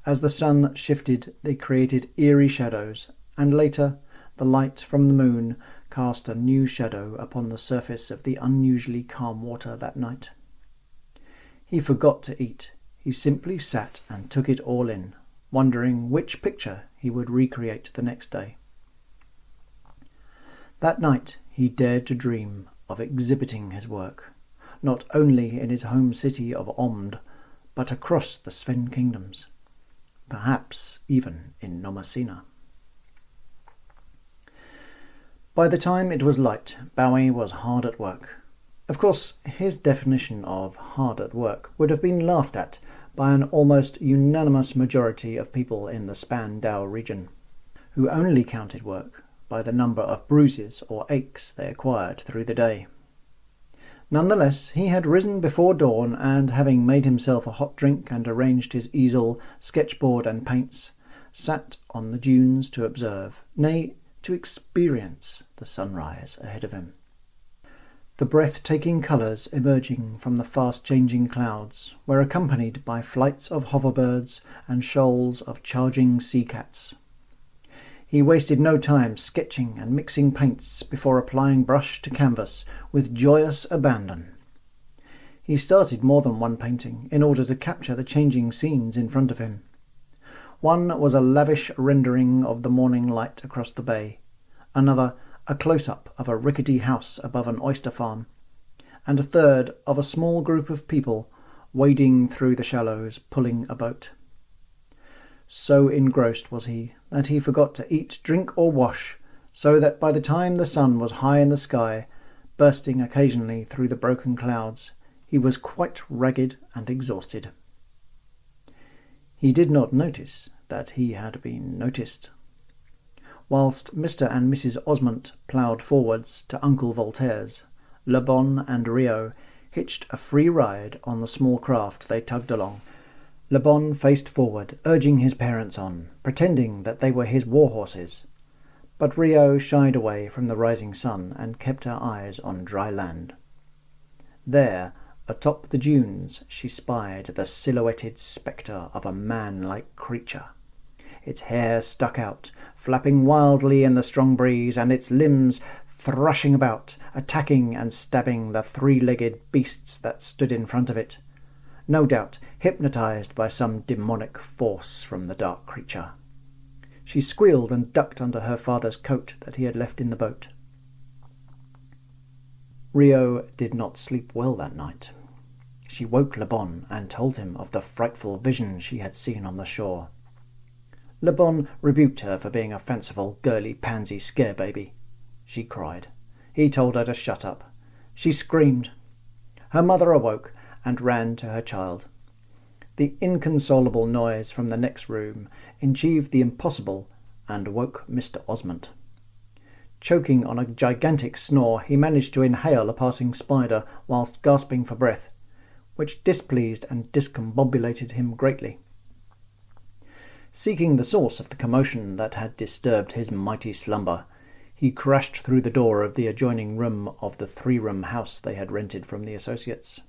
As the sun shifted, they created eerie shadows, and later the light from the moon cast a new shadow upon the surface of the unusually calm water that night. He forgot to eat. He simply sat and took it all in, wondering which picture he would recreate the next day. That night he dared to dream of exhibiting his work, not only in his home city of Omd, but across the Sven Kingdoms. Perhaps even in Nomessina. By the time it was light, Bowie was hard at work. Of course, his definition of hard at work would have been laughed at by an almost unanimous majority of people in the Spandau region, who only counted work by the number of bruises or aches they acquired through the day. Nonetheless, he had risen before dawn, and having made himself a hot drink and arranged his easel, sketchboard and paints, sat on the dunes to observe, nay, to experience the sunrise ahead of him. The breathtaking colours emerging from the fast-changing clouds were accompanied by flights of hoverbirds and shoals of charging sea cats. He wasted no time sketching and mixing paints before applying brush to canvas with joyous abandon. He started more than one painting in order to capture the changing scenes in front of him. One was a lavish rendering of the morning light across the bay, another a close-up of a rickety house above an oyster farm, and a third of a small group of people wading through the shallows, pulling a boat. So engrossed was he that he forgot to eat, drink or wash, so that by the time the sun was high in the sky, bursting occasionally through the broken clouds, he was quite ragged and exhausted. He did not notice that he had been noticed. Whilst Mr. and Mrs. Osmond ploughed forwards to Uncle Voltaire's, Le Bon and Rio hitched a free ride on the small craft they tugged along. Le Bon faced forward, urging his parents on, pretending that they were his war horses. But Rio shied away from the rising sun and kept her eyes on dry land. There, atop the dunes, she spied the silhouetted spectre of a man-like creature. Its hair stuck out, flapping wildly in the strong breeze, and its limbs thrashing about, attacking and stabbing the three-legged beasts that stood in front of it, no doubt hypnotized by some demonic force from the dark creature. She squealed and ducked under her father's coat that he had left in the boat. Rio did not sleep well that night. She woke Le Bon and told him of the frightful vision she had seen on the shore. Le Bon rebuked her for being a fanciful, girly, pansy scare-baby. She cried. He told her to shut up. She screamed. Her mother awoke and ran to her child. The inconsolable noise from the next room achieved the impossible and woke Mr. Osmond. Choking on a gigantic snore, he managed to inhale a passing spider whilst gasping for breath, which displeased and discombobulated him greatly. Seeking the source of the commotion that had disturbed his mighty slumber, he crashed through the door of the adjoining room of the three-room house they had rented from the associates.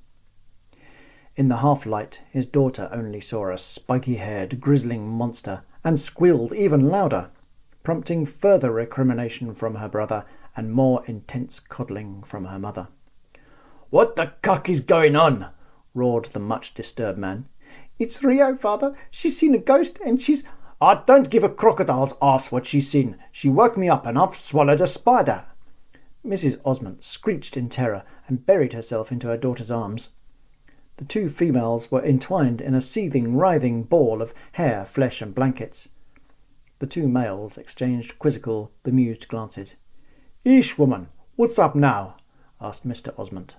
In the half-light, his daughter only saw a spiky-haired, grizzling monster, and squealed even louder, prompting further recrimination from her brother and more intense coddling from her mother. "What the cuck is going on?" roared the much-disturbed man. "It's Rio, father. She's seen a ghost, and she's—" "I don't give a crocodile's arse what she's seen. She woke me up, and I've swallowed a spider." Mrs. Osmond screeched in terror and buried herself into her daughter's arms. The two females were entwined in a seething, writhing ball of hair, flesh, and blankets. The two males exchanged quizzical, bemused glances. "Ish, woman, what's up now?" asked Mr. Osmond.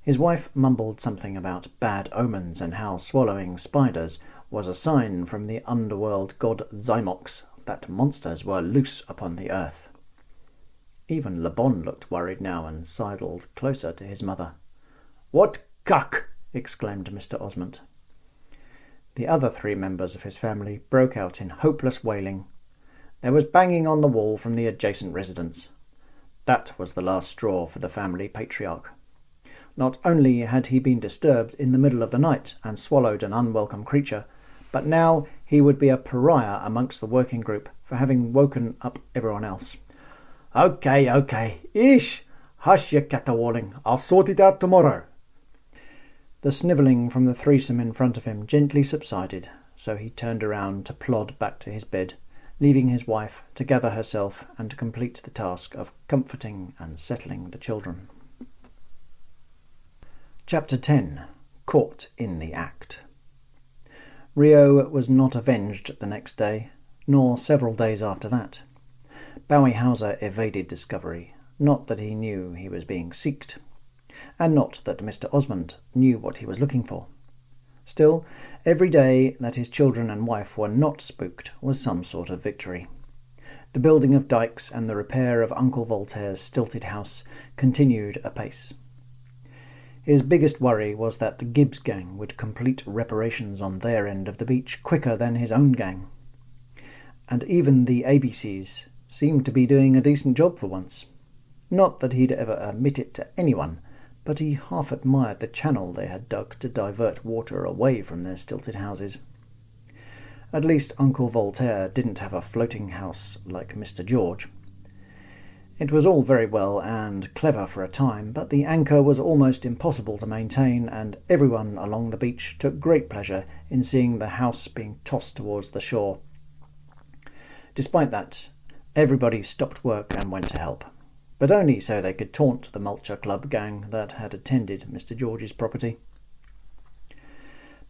His wife mumbled something about bad omens and how swallowing spiders was a sign from the underworld god Zymox that monsters were loose upon the earth. Even Le Bon looked worried now and sidled closer to his mother. "What cuck!" exclaimed Mr. Osmond. The other three members of his family broke out in hopeless wailing. There was banging on the wall from the adjacent residence. That was the last straw for the family patriarch. Not only had he been disturbed in the middle of the night and swallowed an unwelcome creature, but now he would be a pariah amongst the working group for having woken up everyone else. Okay. Ish! Hush your caterwauling. I'll sort it out tomorrow." The snivelling from the threesome in front of him gently subsided, so he turned around to plod back to his bed, leaving his wife to gather herself and to complete the task of comforting and settling the children. Chapter 10. Caught in the Act. Rio was not avenged the next day, nor several days after that. Bowie Hauser evaded discovery, not that he knew he was being seeked, and not that Mr. Osmond knew what he was looking for. Still, every day that his children and wife were not spooked was some sort of victory. The building of dikes and the repair of Uncle Voltaire's stilted house continued apace. His biggest worry was that the Gibbs gang would complete reparations on their end of the beach quicker than his own gang. And even the ABCs seemed to be doing a decent job for once. Not that he'd ever admit it to anyone, but he half admired the channel they had dug to divert water away from their stilted houses. At least Uncle Voltaire didn't have a floating house like Mr. George. It was all very well and clever for a time, but the anchor was almost impossible to maintain, and everyone along the beach took great pleasure in seeing the house being tossed towards the shore. Despite that, everybody stopped work and went to help, but only so they could taunt the Mulcher Club gang that had attended Mr. George's property.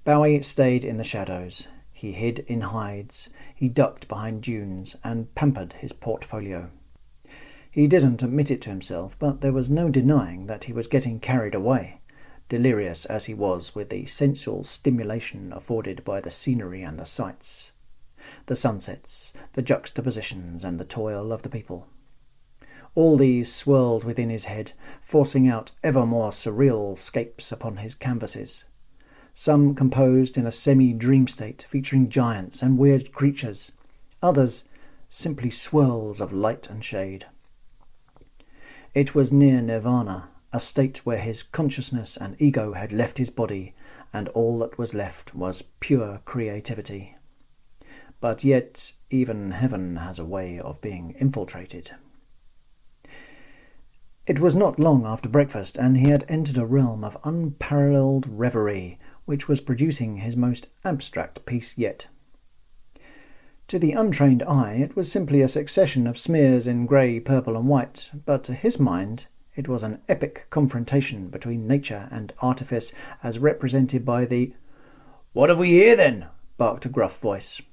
Bowie stayed in the shadows. He hid in hides, he ducked behind dunes, and pampered his portfolio. He didn't admit it to himself, but there was no denying that he was getting carried away, delirious as he was with the sensual stimulation afforded by the scenery and the sights, the sunsets, the juxtapositions, and the toil of the people. All these swirled within his head, forcing out ever more surreal scapes upon his canvases, some composed in a semi-dream state featuring giants and weird creatures, others simply swirls of light and shade. It was near nirvana, a state where his consciousness and ego had left his body, and all that was left was pure creativity. But yet even heaven has a way of being infiltrated. It was not long after breakfast, and he had entered a realm of unparalleled reverie, which was producing his most abstract piece yet. To the untrained eye, it was simply a succession of smears in grey, purple, and white, but to his mind it was an epic confrontation between nature and artifice, as represented by the "What have we here, then?" barked a gruff voice.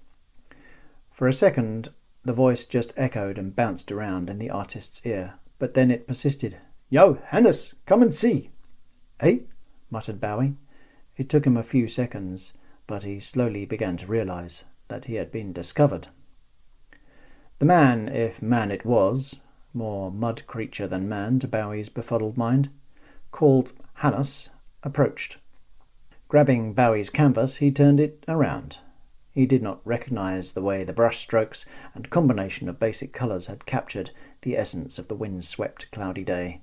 For a second, the voice just echoed and bounced around in the artist's ear, but then it persisted. "Yo, Hannes, come and see." "Eh?" muttered Bowie. It took him a few seconds, but he slowly began to realise that he had been discovered. The man, if man it was, more mud creature than man to Bowie's befuddled mind, called Hannes, approached. Grabbing Bowie's canvas, he turned it around. He did not recognise the way the brushstrokes and combination of basic colours had captured the essence of the wind-swept cloudy day.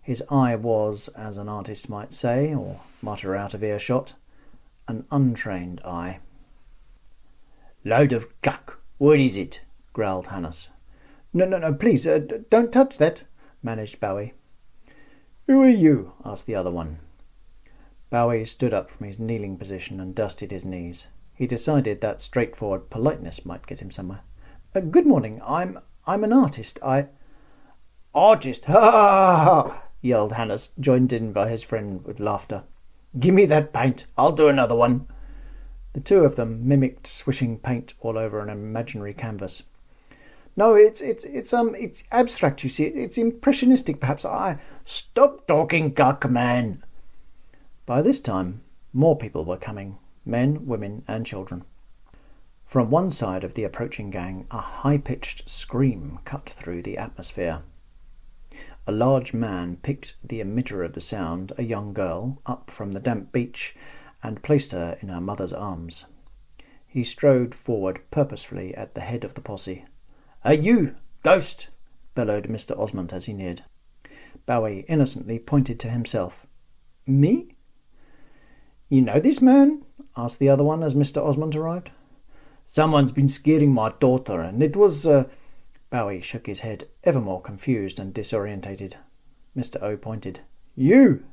His eye was, as an artist might say, or mutter out of earshot, an untrained eye. "Load of guck! What is it?" growled Hannes. No, please, don't touch that," managed Bowie. "Who are you?" asked the other one. Bowie stood up from his kneeling position and dusted his knees. He decided that straightforward politeness might get him somewhere. "Good morning. I'm an artist. "Artist! Ha ha ha!" yelled Hannes, joined in by his friend with laughter. "Give me that paint. I'll do another one." The two of them mimicked swishing paint all over an imaginary canvas. "No, it's abstract, you see. It's impressionistic, perhaps. Stop talking guck, man." By this time, more people were coming, men, women, and children. From one side of the approaching gang, a high-pitched scream cut through the atmosphere. A large man picked the emitter of the sound, a young girl, up from the damp beach and placed her in her mother's arms. He strode forward purposefully at the head of the posse. "Hey, you, ghost!" bellowed Mr. Osmond as he neared. Bowie innocently pointed to himself. "Me?" "You know this man?" asked the other one as Mr. Osmond arrived. "Someone's been scaring my daughter, and it was Bowie shook his head, ever more confused and disorientated. Mr. O pointed. "You!"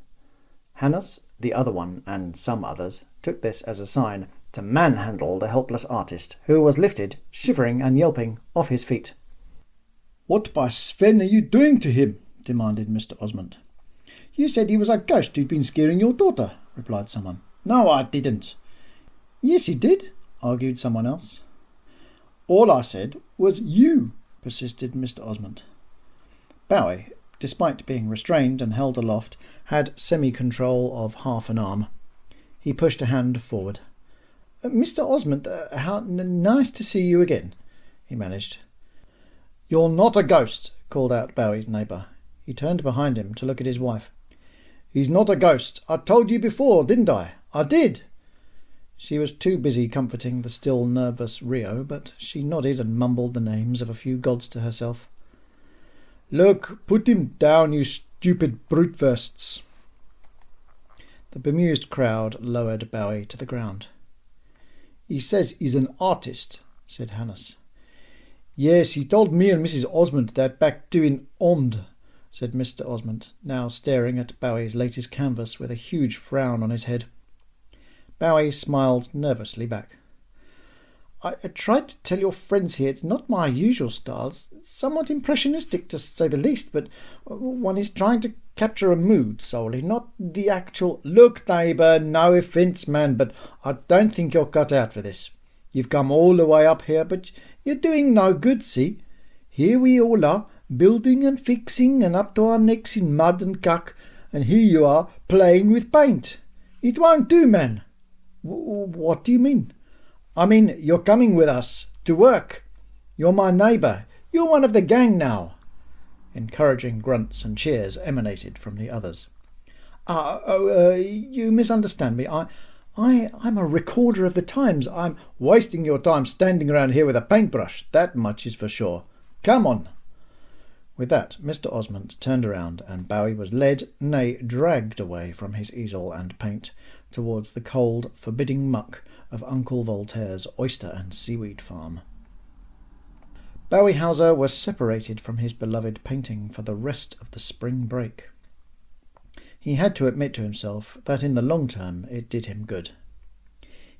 Hannes, the other one, and some others, took this as a sign to manhandle the helpless artist, who was lifted, shivering and yelping, off his feet. "What by Sven are you doing to him?" demanded Mr. Osmond. "You said he was a ghost who'd been scaring your daughter," replied someone. "No, I didn't." "Yes, you did," argued someone else. "All I said was you," persisted Mr. Osmond. Bowie, despite being restrained and held aloft, had semi-control of half an arm. He pushed a hand forward. "Mr. Osmond, how nice to see you again," he managed. "You're not a ghost," called out Bowie's neighbour. He turned behind him to look at his wife. "He's not a ghost. I told you before, didn't I? I did." She was too busy comforting the still nervous Rio, but she nodded and mumbled the names of a few gods to herself. "Look, put him down, you stupid brute-firsts." The bemused crowd lowered Bowie to the ground. "He says he's an artist," said Hannes. "Yes, he told me and Mrs. Osmond that back doing Omd," said Mr. Osmond, now staring at Bowie's latest canvas with a huge frown on his head. Bowie smiled nervously back. I tried to tell your friends here it's not my usual style. It's somewhat impressionistic, to say the least, but one is trying to capture a mood solely, not the actual... Look, neighbour, no offence, man, but I don't think you're cut out for this. You've come all the way up here, but you're doing no good, see? Here we all are, building and fixing and up to our necks in mud and cuck, and here you are, playing with paint. It won't do, man." "What do you mean?" "I mean, you're coming with us, to work. You're my neighbour. You're one of the gang now." Encouraging grunts and cheers emanated from the others. You misunderstand me. I'm a recorder of the times. I'm wasting your time standing around here with a paintbrush, that much is for sure. Come on." With that, Mr. Osmond turned around, and Bowie was led, nay, dragged away from his easel and paint towards the cold, forbidding muck of Uncle Voltaire's oyster and seaweed farm. Bowie Hauser was separated from his beloved painting for the rest of the spring break. He had to admit to himself that in the long term it did him good.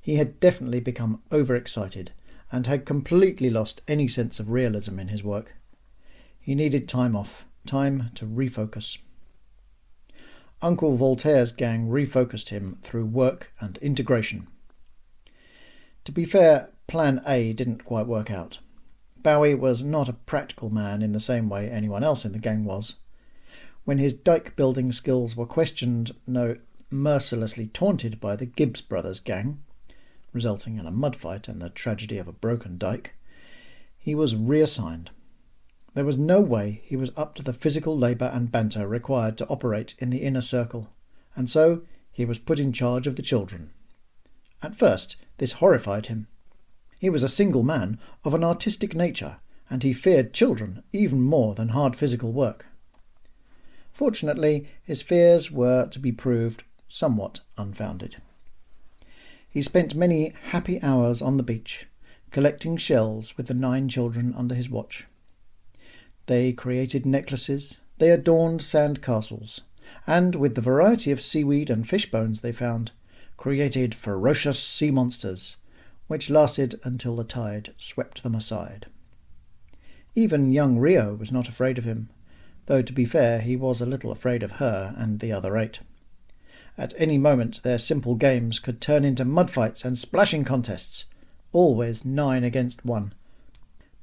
He had definitely become overexcited and had completely lost any sense of realism in his work. He needed time off, time to refocus. Uncle Voltaire's gang refocused him through work and integration. To be fair, Plan A didn't quite work out. Bowie was not a practical man in the same way anyone else in the gang was. When his dike-building skills were questioned, no, mercilessly taunted by the Gibbs brothers gang, resulting in a mud fight and the tragedy of a broken dike, he was reassigned. There was no way he was up to the physical labour and banter required to operate in the inner circle, and so he was put in charge of the children. At first, this horrified him. He was a single man of an artistic nature, and he feared children even more than hard physical work. Fortunately, his fears were to be proved somewhat unfounded. He spent many happy hours on the beach, collecting shells with the 9 children under his watch. They created necklaces, they adorned sand castles, and with the variety of seaweed and fish bones they found, created ferocious sea monsters, which lasted until the tide swept them aside. Even young Rio was not afraid of him, though to be fair he was a little afraid of her and the other 8. At any moment their simple games could turn into mud fights and splashing contests, always 9 against 1.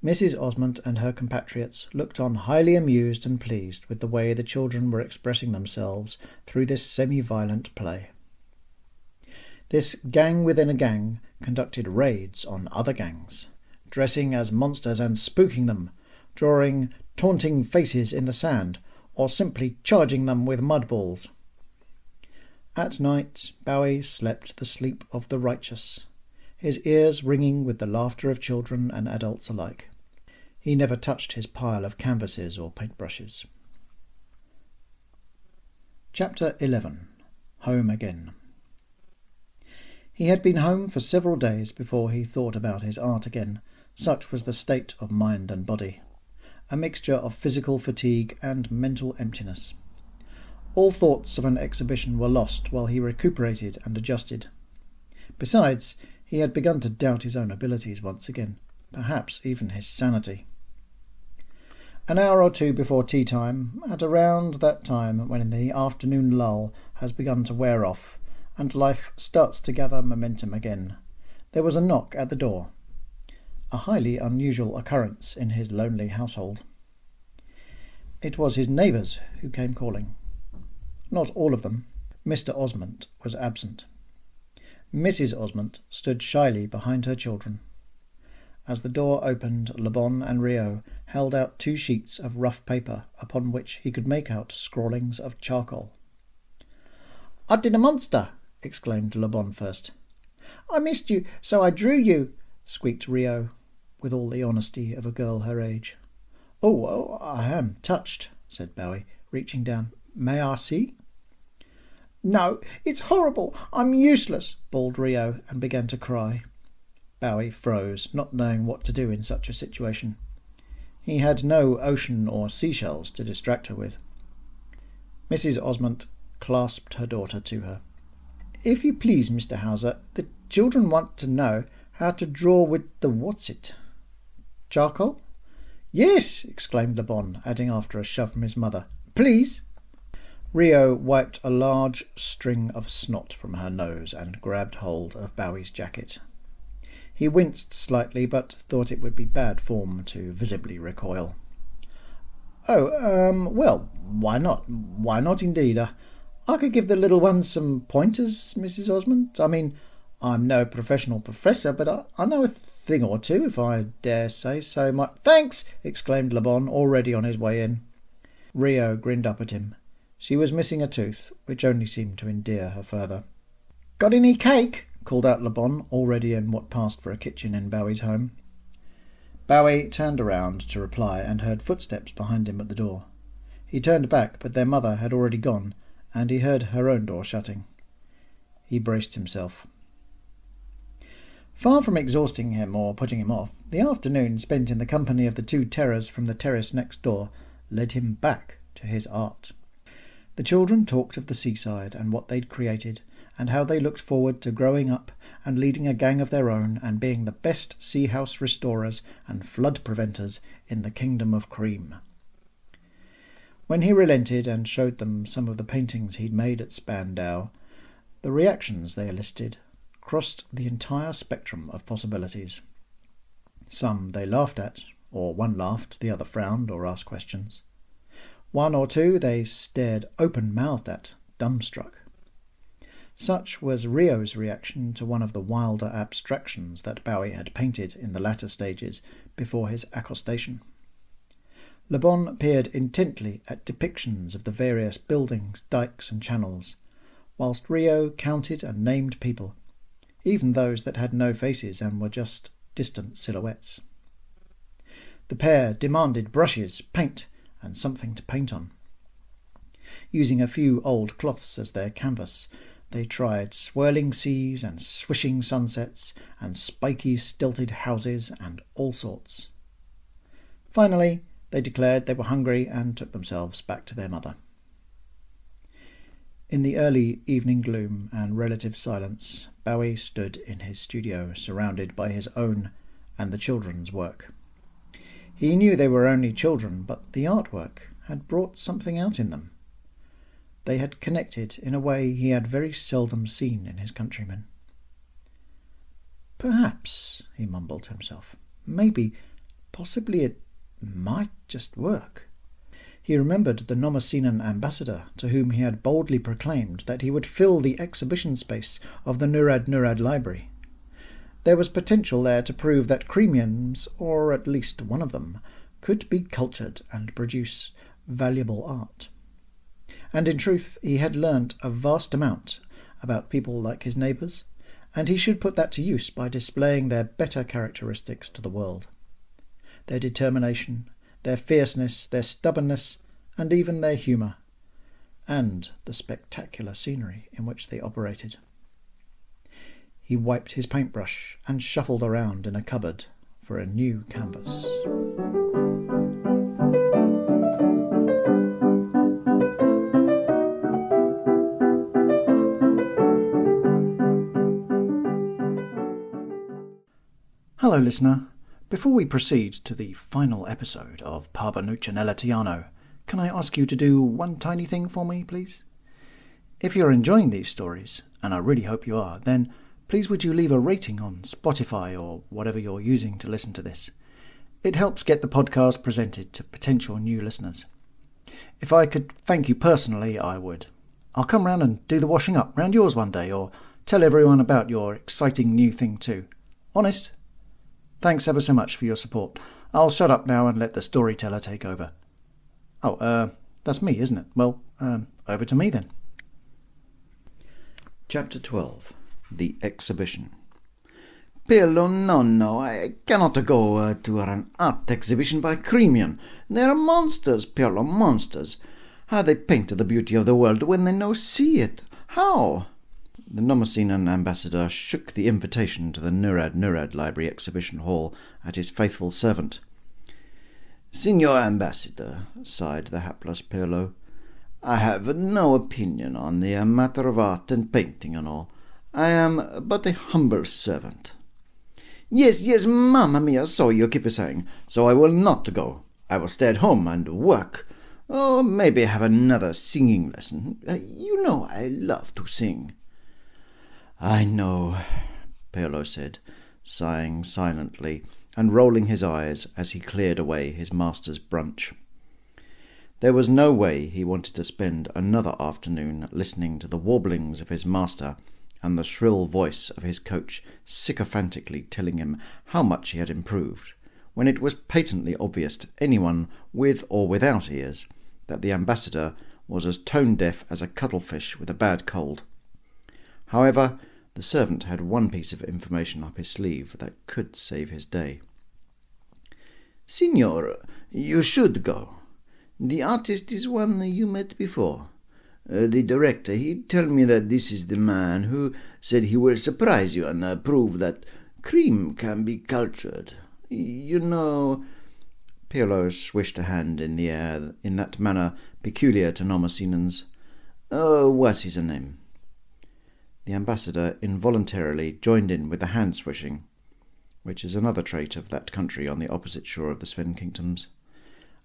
Mrs. Osmond and her compatriots looked on highly amused and pleased with the way the children were expressing themselves through this semi-violent play. This gang within a gang conducted raids on other gangs, dressing as monsters and spooking them, drawing taunting faces in the sand, or simply charging them with mud balls. At night, Bowie slept the sleep of the righteous, his ears ringing with the laughter of children and adults alike. He never touched his pile of canvases or paintbrushes. Chapter 11. Home Again. He had been home for several days before he thought about his art again, such was the state of mind and body, a mixture of physical fatigue and mental emptiness. All thoughts of an exhibition were lost while he recuperated and adjusted. Besides, he had begun to doubt his own abilities once again, perhaps even his sanity. An hour or two before tea time, at around that time when the afternoon lull has begun to wear off, and life starts to gather momentum again, there was a knock at the door, a highly unusual occurrence in his lonely household. It was his neighbours who came calling. Not all of them. Mr. Osmond was absent. Mrs. Osmond stood shyly behind her children. As the door opened, Le Bon and Rio held out 2 sheets of rough paper upon which he could make out scrawlings of charcoal. "I did a monster!" exclaimed Le Bon first. "I missed you, so I drew you," squeaked Rio, with all the honesty of a girl her age. Oh, I am touched," said Bowie, reaching down. "May I see?" "No, it's horrible. I'm useless," bawled Rio, and began to cry. Bowie froze, not knowing what to do in such a situation. He had no ocean or seashells to distract her with. Mrs. Osmond clasped her daughter to her. "If you please, Mr. Hauser, the children want to know how to draw with the what's-it." "Charcoal?" "Yes," exclaimed Le Bon, adding after a shove from his mother, "Please." Rio wiped a large string of snot from her nose and grabbed hold of Bowie's jacket. He winced slightly, but thought it would be bad form to visibly recoil. Well, why not? Why not indeed? I could give the little ones some pointers, Mrs. Osmond. I mean, I'm no professional professor, but I know a thing or two, if I dare say so. Thanks!" exclaimed Le Bon, already on his way in. Rio grinned up at him. She was missing a tooth, which only seemed to endear her further. "Got any cake?" called out Le Bon, already in what passed for a kitchen in Bowie's home. Bowie turned around to reply and heard footsteps behind him at the door. He turned back, but their mother had already gone, and he heard her own door shutting. He braced himself. Far from exhausting him or putting him off, the afternoon spent in the company of the two terrors from the terrace next door led him back to his art. The children talked of the seaside and what they'd created, and how they looked forward to growing up and leading a gang of their own and being the best sea-house restorers and flood preventers in the kingdom of cream. When he relented and showed them some of the paintings he'd made at Spandau, the reactions they elicited crossed the entire spectrum of possibilities. Some they laughed at, or one laughed, the other frowned or asked questions. One or two they stared open-mouthed at, dumbstruck. Such was Rio's reaction to one of the wilder abstractions that Bowie had painted in the latter stages before his accostation. Le Bon peered intently at depictions of the various buildings, dikes and channels, whilst Rio counted and named people, even those that had no faces and were just distant silhouettes. The pair demanded brushes, paint, and something to paint on. Using a few old cloths as their canvas, they tried swirling seas and swishing sunsets and spiky stilted houses and all sorts. Finally, they declared they were hungry and took themselves back to their mother. In the early evening gloom and relative silence, Bowie stood in his studio, surrounded by his own and the children's work. He knew they were only children, but the artwork had brought something out in them. They had connected in a way he had very seldom seen in his countrymen. Perhaps, he mumbled to himself, maybe, possibly it might just work. He remembered the Nomessinan ambassador to whom he had boldly proclaimed that he would fill the exhibition space of the Nurad Library. There was potential there to prove that Crimeans, or at least one of them, could be cultured and produce valuable art. And in truth he had learnt a vast amount about people like his neighbours, and he should put that to use by displaying their better characteristics to the world. Their determination, their fierceness, their stubbornness, and even their humour, and the spectacular scenery in which they operated. He wiped his paintbrush and shuffled around in a cupboard for a new canvas. Hello, listener. Before we proceed to the final episode of Parbanuchanellatiano, can I ask you to do one tiny thing for me, please? If you're enjoying these stories, and I really hope you are, then please would you leave a rating on Spotify or whatever you're using to listen to this. It helps get the podcast presented to potential new listeners. If I could thank you personally, I would. I'll come round and do the washing up round yours one day, or tell everyone about your exciting new thing too. Honest. Thanks ever so much for your support. I'll shut up now and let the storyteller take over. Oh, that's me, isn't it? Well, over to me then. Chapter 12. The Exhibition. Pillo nonno, I cannot go to an art exhibition by Crimean. They are monsters, Pillo, monsters. How they paint the beauty of the world when they no see it? How? The Nomessinan ambassador shook the invitation to the Nurad Library Exhibition Hall at his faithful servant. Signor Ambassador, sighed the hapless Pirlo, I have no opinion on the matter of art and painting and all. I am but a humble servant. Yes, mamma mia, so you keep saying. So I will not go. I will stay at home and work. Or maybe have another singing lesson. You know I love to sing. I know, Pirlo said, sighing silently and rolling his eyes as he cleared away his master's brunch. There was no way he wanted to spend another afternoon listening to the warblings of his master and the shrill voice of his coach sycophantically telling him how much he had improved, when it was patently obvious to anyone with or without ears that the ambassador was as tone-deaf as a cuttlefish with a bad cold. However, the servant had one piece of information up his sleeve that could save his day. Signor, you should go. The artist is one you met before. The director, he told me that this is the man who said he will surprise you and prove that cream can be cultured. You know—" Pirlo swished a hand in the air in that manner peculiar to Nomessinans. "What's his name?" The ambassador involuntarily joined in with the hand swishing, which is another trait of that country on the opposite shore of the Sven Kingdoms.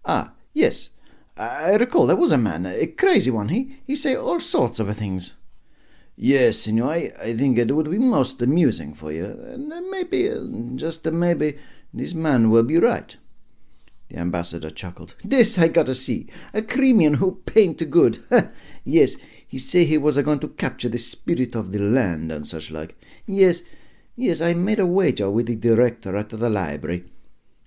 "Ah, yes. I recall there was a man, a crazy one. He say all sorts of things." "Yes, signor, I think it would be most amusing for you. And maybe, just maybe, this man will be right." The ambassador chuckled. "This I gotta see. A Crimean who paint good. Yes, he say he was going to capture the spirit of the land and such like. Yes, I made a wager with the director at the library.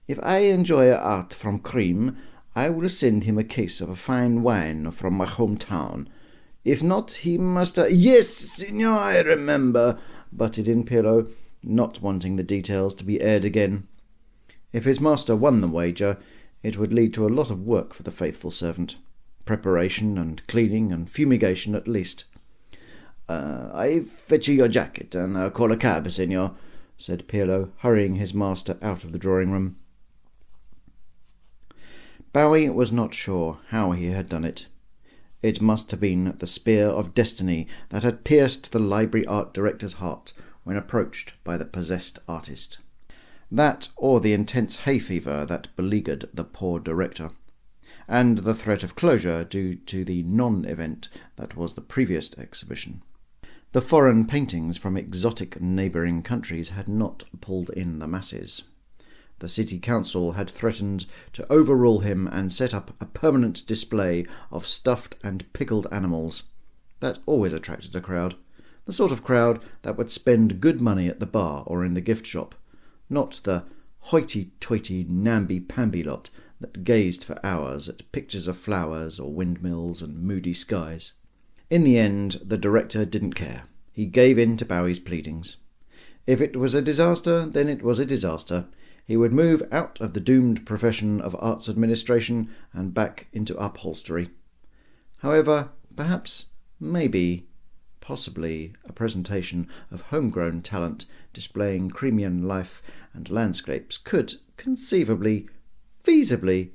If I enjoy art from Creme, I will send him a case of fine wine from my hometown. If not, he must—" "Yes, signor, I remember," butted in Pirlo, not wanting the details to be aired again. If his master won the wager, it would lead to a lot of work for the faithful servant. Preparation and cleaning and fumigation at least. "I fetch you your jacket and call a cab, signor," said Pirlo, hurrying his master out of the drawing-room. Bowie was not sure how he had done it. It must have been the spear of destiny that had pierced the library art director's heart when approached by the possessed artist. That, or the intense hay fever that beleaguered the poor director, and the threat of closure due to the non-event that was the previous exhibition. The foreign paintings from exotic neighbouring countries had not pulled in the masses. The city council had threatened to overrule him and set up a permanent display of stuffed and pickled animals. That always attracted a crowd. The sort of crowd that would spend good money at the bar or in the gift shop, not the hoity-toity namby-pamby lot that gazed for hours at pictures of flowers or windmills and moody skies. In the end, the director didn't care. He gave in to Bowie's pleadings. If it was a disaster, then it was a disaster. He would move out of the doomed profession of arts administration and back into upholstery. However, perhaps, maybe, possibly a presentation of homegrown talent displaying Crimean life and landscapes could conceivably, feasibly,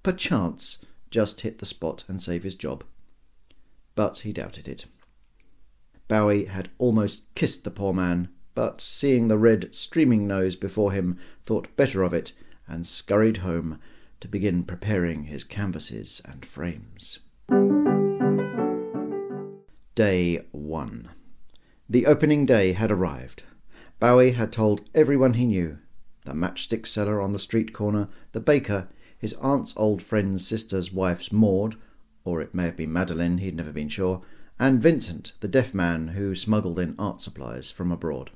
perchance, just hit the spot and save his job. But he doubted it. Bowie had almost kissed the poor man, but seeing the red streaming nose before him, thought better of it and scurried home to begin preparing his canvases and frames. Day 1. The opening day had arrived. Bowie had told everyone he knew, the matchstick seller on the street corner, the baker, his aunt's old friend's sister's wife's Maud, or it may have been Madeline, he'd never been sure, and Vincent, the deaf man who smuggled in art supplies from abroad.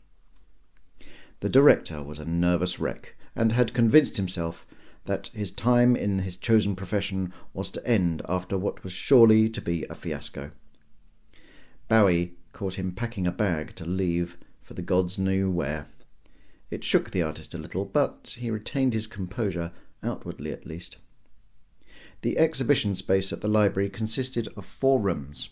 The director was a nervous wreck, and had convinced himself that his time in his chosen profession was to end after what was surely to be a fiasco. Bowie caught him packing a bag to leave for the gods knew where. It shook the artist a little, but he retained his composure, outwardly at least. The exhibition space at the library consisted of 4 rooms.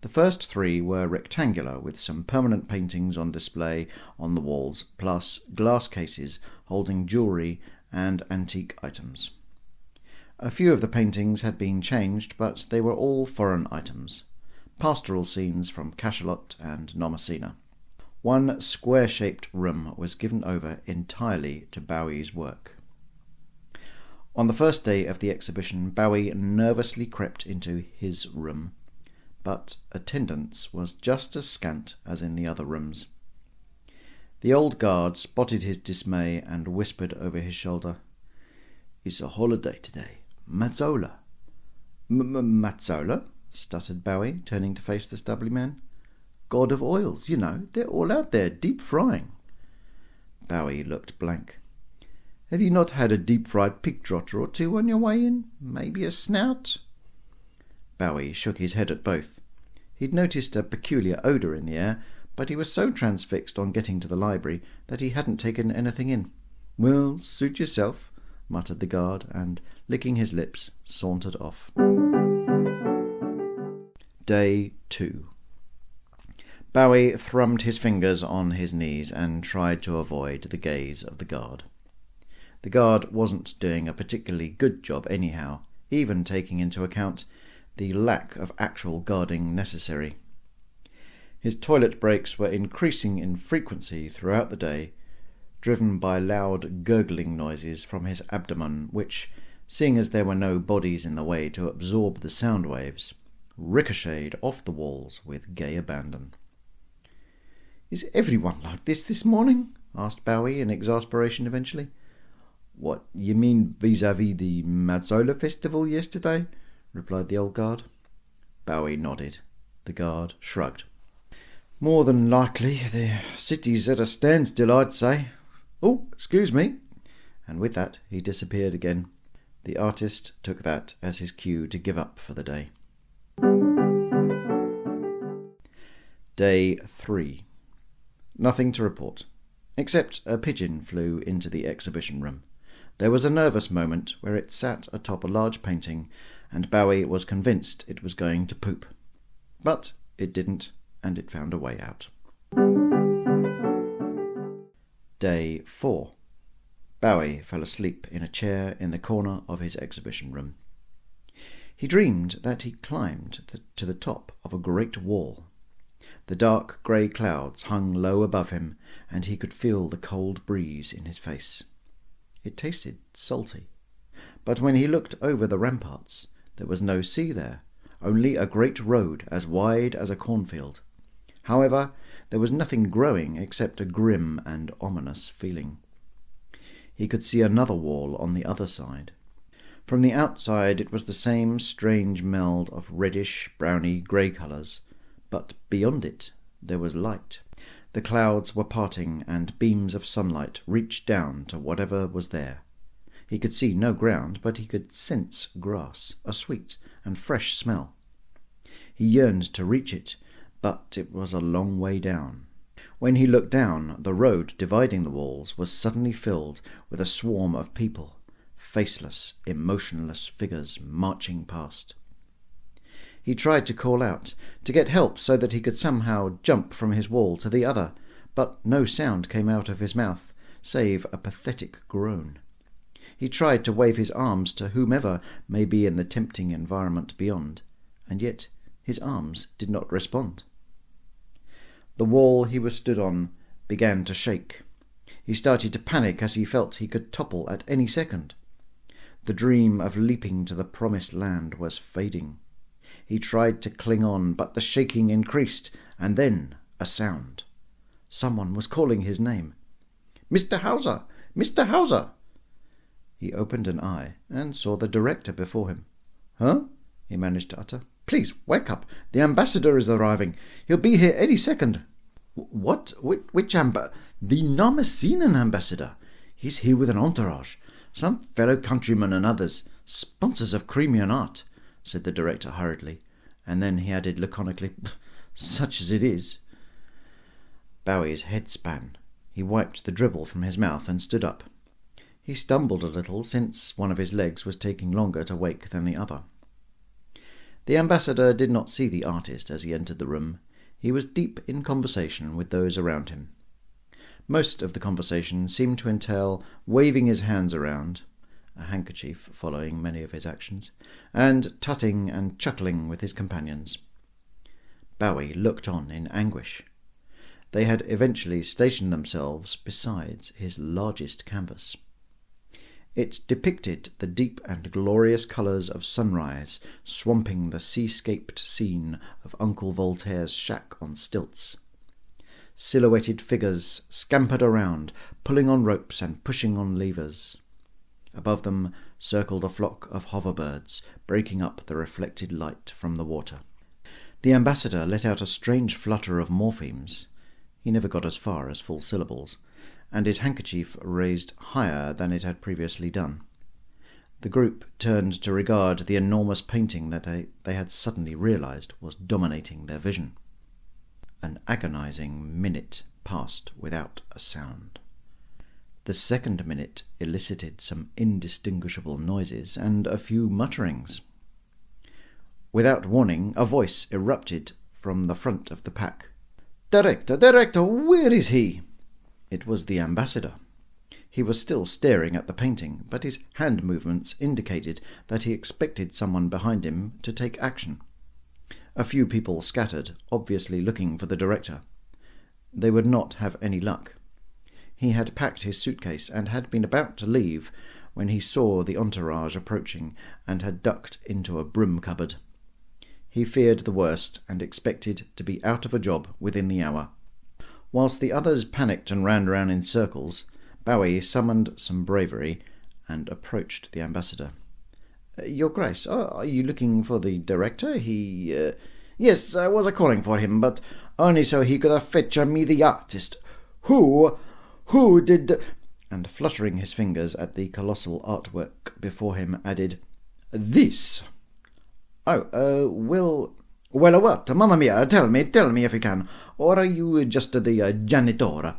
The first 3 were rectangular, with some permanent paintings on display on the walls, plus glass cases holding jewellery and antique items. A few of the paintings had been changed, but they were all foreign items, pastoral scenes from Cachalot and Nomessina. One square-shaped room was given over entirely to Bowie's work. On the first day of the exhibition, Bowie nervously crept into his room, but attendance was just as scant as in the other rooms. The old guard spotted his dismay and whispered over his shoulder, "It's a holiday today. Mazzola." "Mazzola?" stuttered Bowie, turning to face the stubbly man. "God of oils, you know. They're all out there, deep-frying." Bowie looked blank. "Have you not had a deep-fried pig trotter or 2 on your way in? Maybe a snout?" Bowie shook his head at both. He'd noticed a peculiar odour in the air, but he was so transfixed on getting to the library that he hadn't taken anything in. "Well, suit yourself," muttered the guard, and, licking his lips, sauntered off. Day 2. Bowie thrummed his fingers on his knees and tried to avoid the gaze of the guard. The guard wasn't doing a particularly good job anyhow, even taking into account the lack of actual guarding necessary. His toilet breaks were increasing in frequency throughout the day, driven by loud gurgling noises from his abdomen, which, seeing as there were no bodies in the way to absorb the sound waves, ricocheted off the walls with gay abandon. "Is everyone like this morning?" asked Bowie in exasperation eventually. "What, you mean vis-a-vis the Mazzola festival yesterday?" replied the old guard. Bowie nodded. The guard shrugged. "More than likely the city's at a standstill, I'd say. Oh, excuse me." And with that he disappeared again. The artist took that as his cue to give up for the day. Day 3. Nothing to report, except a pigeon flew into the exhibition room. There was a nervous moment where it sat atop a large painting, and Bowie was convinced it was going to poop. But it didn't, and it found a way out. Day 4. Bowie fell asleep in a chair in the corner of his exhibition room. He dreamed that he climbed to the top of a great wall. The dark grey clouds hung low above him, and he could feel the cold breeze in his face. It tasted salty. But when he looked over the ramparts, there was no sea there, only a great road as wide as a cornfield. However, there was nothing growing except a grim and ominous feeling. He could see another wall on the other side. From the outside it was the same strange meld of reddish, browny, grey colours, but beyond it there was light. The clouds were parting, and beams of sunlight reached down to whatever was there. He could see no ground, but he could sense grass, a sweet and fresh smell. He yearned to reach it, but it was a long way down. When he looked down, the road dividing the walls was suddenly filled with a swarm of people, faceless, emotionless figures marching past. He tried to call out, to get help so that he could somehow jump from his wall to the other, but no sound came out of his mouth, save a pathetic groan. He tried to wave his arms to whomever may be in the tempting environment beyond, and yet his arms did not respond. The wall he was stood on began to shake. He started to panic as he felt he could topple at any second. The dream of leaping to the promised land was fading. He tried to cling on, but the shaking increased, and then a sound. Someone was calling his name. "Mr. Hauser! Mr. Hauser!" He opened an eye and saw the director before him. "Huh?" he managed to utter. "Please, wake up. The ambassador is arriving. He'll be here any second." "What? Which The Nomessina ambassador. He's here with an entourage. Some fellow countrymen and others, sponsors of Crimean art," said the director hurriedly, and then he added laconically, "Such as it is." Bowie's head span. He wiped the dribble from his mouth and stood up. He stumbled a little, since one of his legs was taking longer to wake than the other. The ambassador did not see the artist as he entered the room. He was deep in conversation with those around him. Most of the conversation seemed to entail waving his hands around, a handkerchief following many of his actions, and tutting and chuckling with his companions. Bowie looked on in anguish. They had eventually stationed themselves beside his largest canvas. It depicted the deep and glorious colours of sunrise swamping the seascaped scene of Uncle Voltaire's shack on stilts. Silhouetted figures scampered around, pulling on ropes and pushing on levers. Above them circled a flock of hoverbirds, breaking up the reflected light from the water. The ambassador let out a strange flutter of morphemes. He never got as far as full syllables, and his handkerchief raised higher than it had previously done. The group turned to regard the enormous painting that they had suddenly realized was dominating their vision. An agonizing minute passed without a sound. The second minute elicited some indistinguishable noises and a few mutterings. Without warning, a voice erupted from the front of the pack. Director, where is he?" It was the ambassador. He was still staring at the painting, but his hand movements indicated that he expected someone behind him to take action. A few people scattered, obviously looking for the director. They would not have any luck. He had packed his suitcase and had been about to leave when he saw the entourage approaching and had ducked into a broom cupboard. He feared the worst and expected to be out of a job within the hour. Whilst the others panicked and ran around in circles, Bowie summoned some bravery and approached the ambassador. "Your Grace, are you looking for the director? Yes, I was a-calling for him, but only so he could fetch me the artist. Who did—" and fluttering his fingers at the colossal artwork before him, added, "This." Well, what? Mamma mia, tell me if you can. Or are you just the janitor?"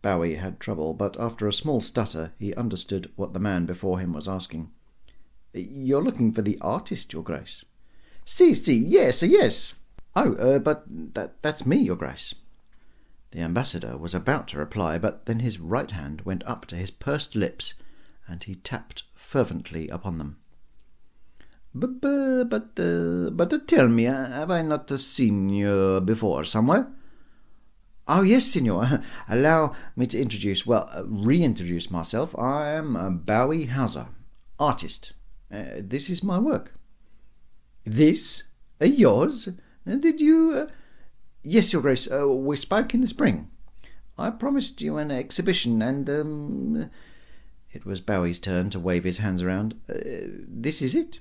Bowie had trouble, but after a small stutter he understood what the man before him was asking. "You're looking for the artist, Your Grace?" Si, yes. But that's me, Your Grace." The ambassador was about to reply, but then his right hand went up to his pursed lips, and he tapped fervently upon them. But tell me, have I not seen you before somewhere?" "Oh, yes, Signor. Allow me to reintroduce myself. I am Bowie Hauser, artist. This is my work." "This? Yours? Did you—" "Yes, Your Grace. We spoke in the spring. I promised you an exhibition and— It was Bowie's turn to wave his hands around. "This is it."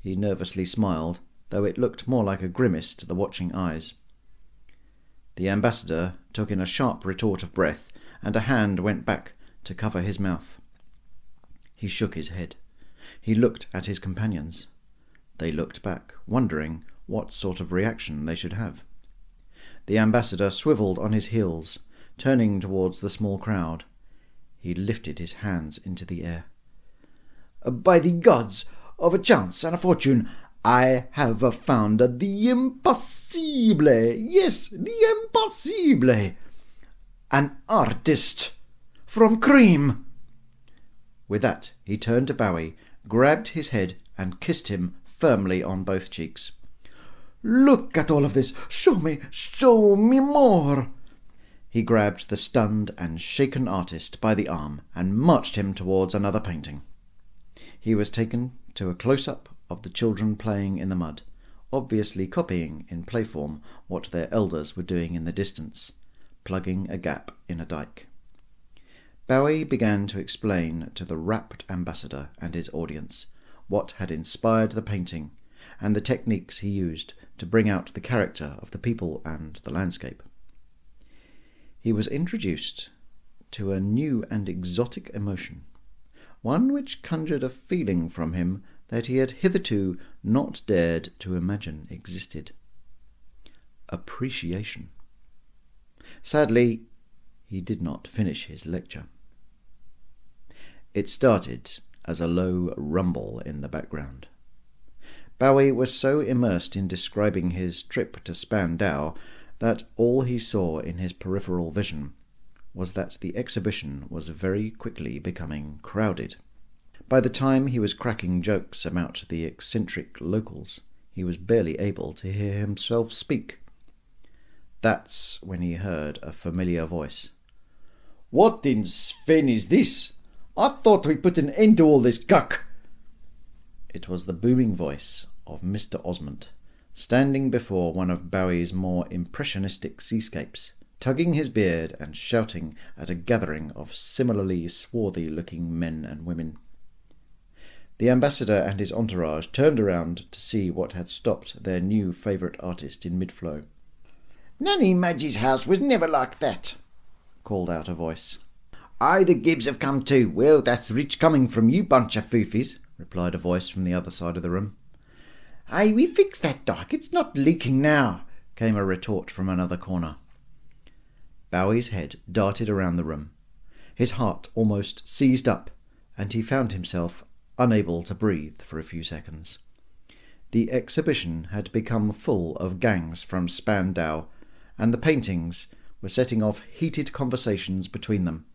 He nervously smiled, though it looked more like a grimace to the watching eyes. The ambassador took in a sharp retort of breath, and a hand went back to cover his mouth. He shook his head. He looked at his companions. They looked back, wondering what sort of reaction they should have. The ambassador swivelled on his heels, turning towards the small crowd. He lifted his hands into the air. "By the gods of a chance and a fortune, I have found the impossible. Yes, the impossible. An artist from Cream." With that, he turned to Bowie, grabbed his head, and kissed him firmly on both cheeks. "Look at all of this. Show me more." He grabbed the stunned and shaken artist by the arm and marched him towards another painting. He was taken to a close-up of the children playing in the mud, obviously copying in playform what their elders were doing in the distance, plugging a gap in a dike. Bowie began to explain to the rapt ambassador and his audience what had inspired the painting and the techniques he used to bring out the character of the people and the landscape. He was introduced to a new and exotic emotion, one which conjured a feeling from him that he had hitherto not dared to imagine existed. Appreciation. Sadly, he did not finish his lecture. It started as a low rumble in the background. Bowie was so immersed in describing his trip to Spandau that all he saw in his peripheral vision was that the exhibition was very quickly becoming crowded. By the time he was cracking jokes about the eccentric locals, he was barely able to hear himself speak. That's when he heard a familiar voice. "What in Sven is this? I thought we put an end to all this guck." It was the booming voice of Mr. Osmond, standing before one of Bowie's more impressionistic seascapes, tugging his beard and shouting at a gathering of similarly swarthy-looking men and women. The ambassador and his entourage turned around to see what had stopped their new favourite artist in mid-flow. "Nanny Madge's house was never like that," called out a voice. "Aye, the Gibbs have come too. Well, that's rich coming from you bunch of foofies," replied a voice from the other side of the room. "Aye, we fixed that dike. It's not leaking now," came a retort from another corner. Bowie's head darted around the room. His heart almost seized up, and he found himself unable to breathe for a few seconds. The exhibition had become full of gangs from Spandau, and the paintings were setting off heated conversations between them.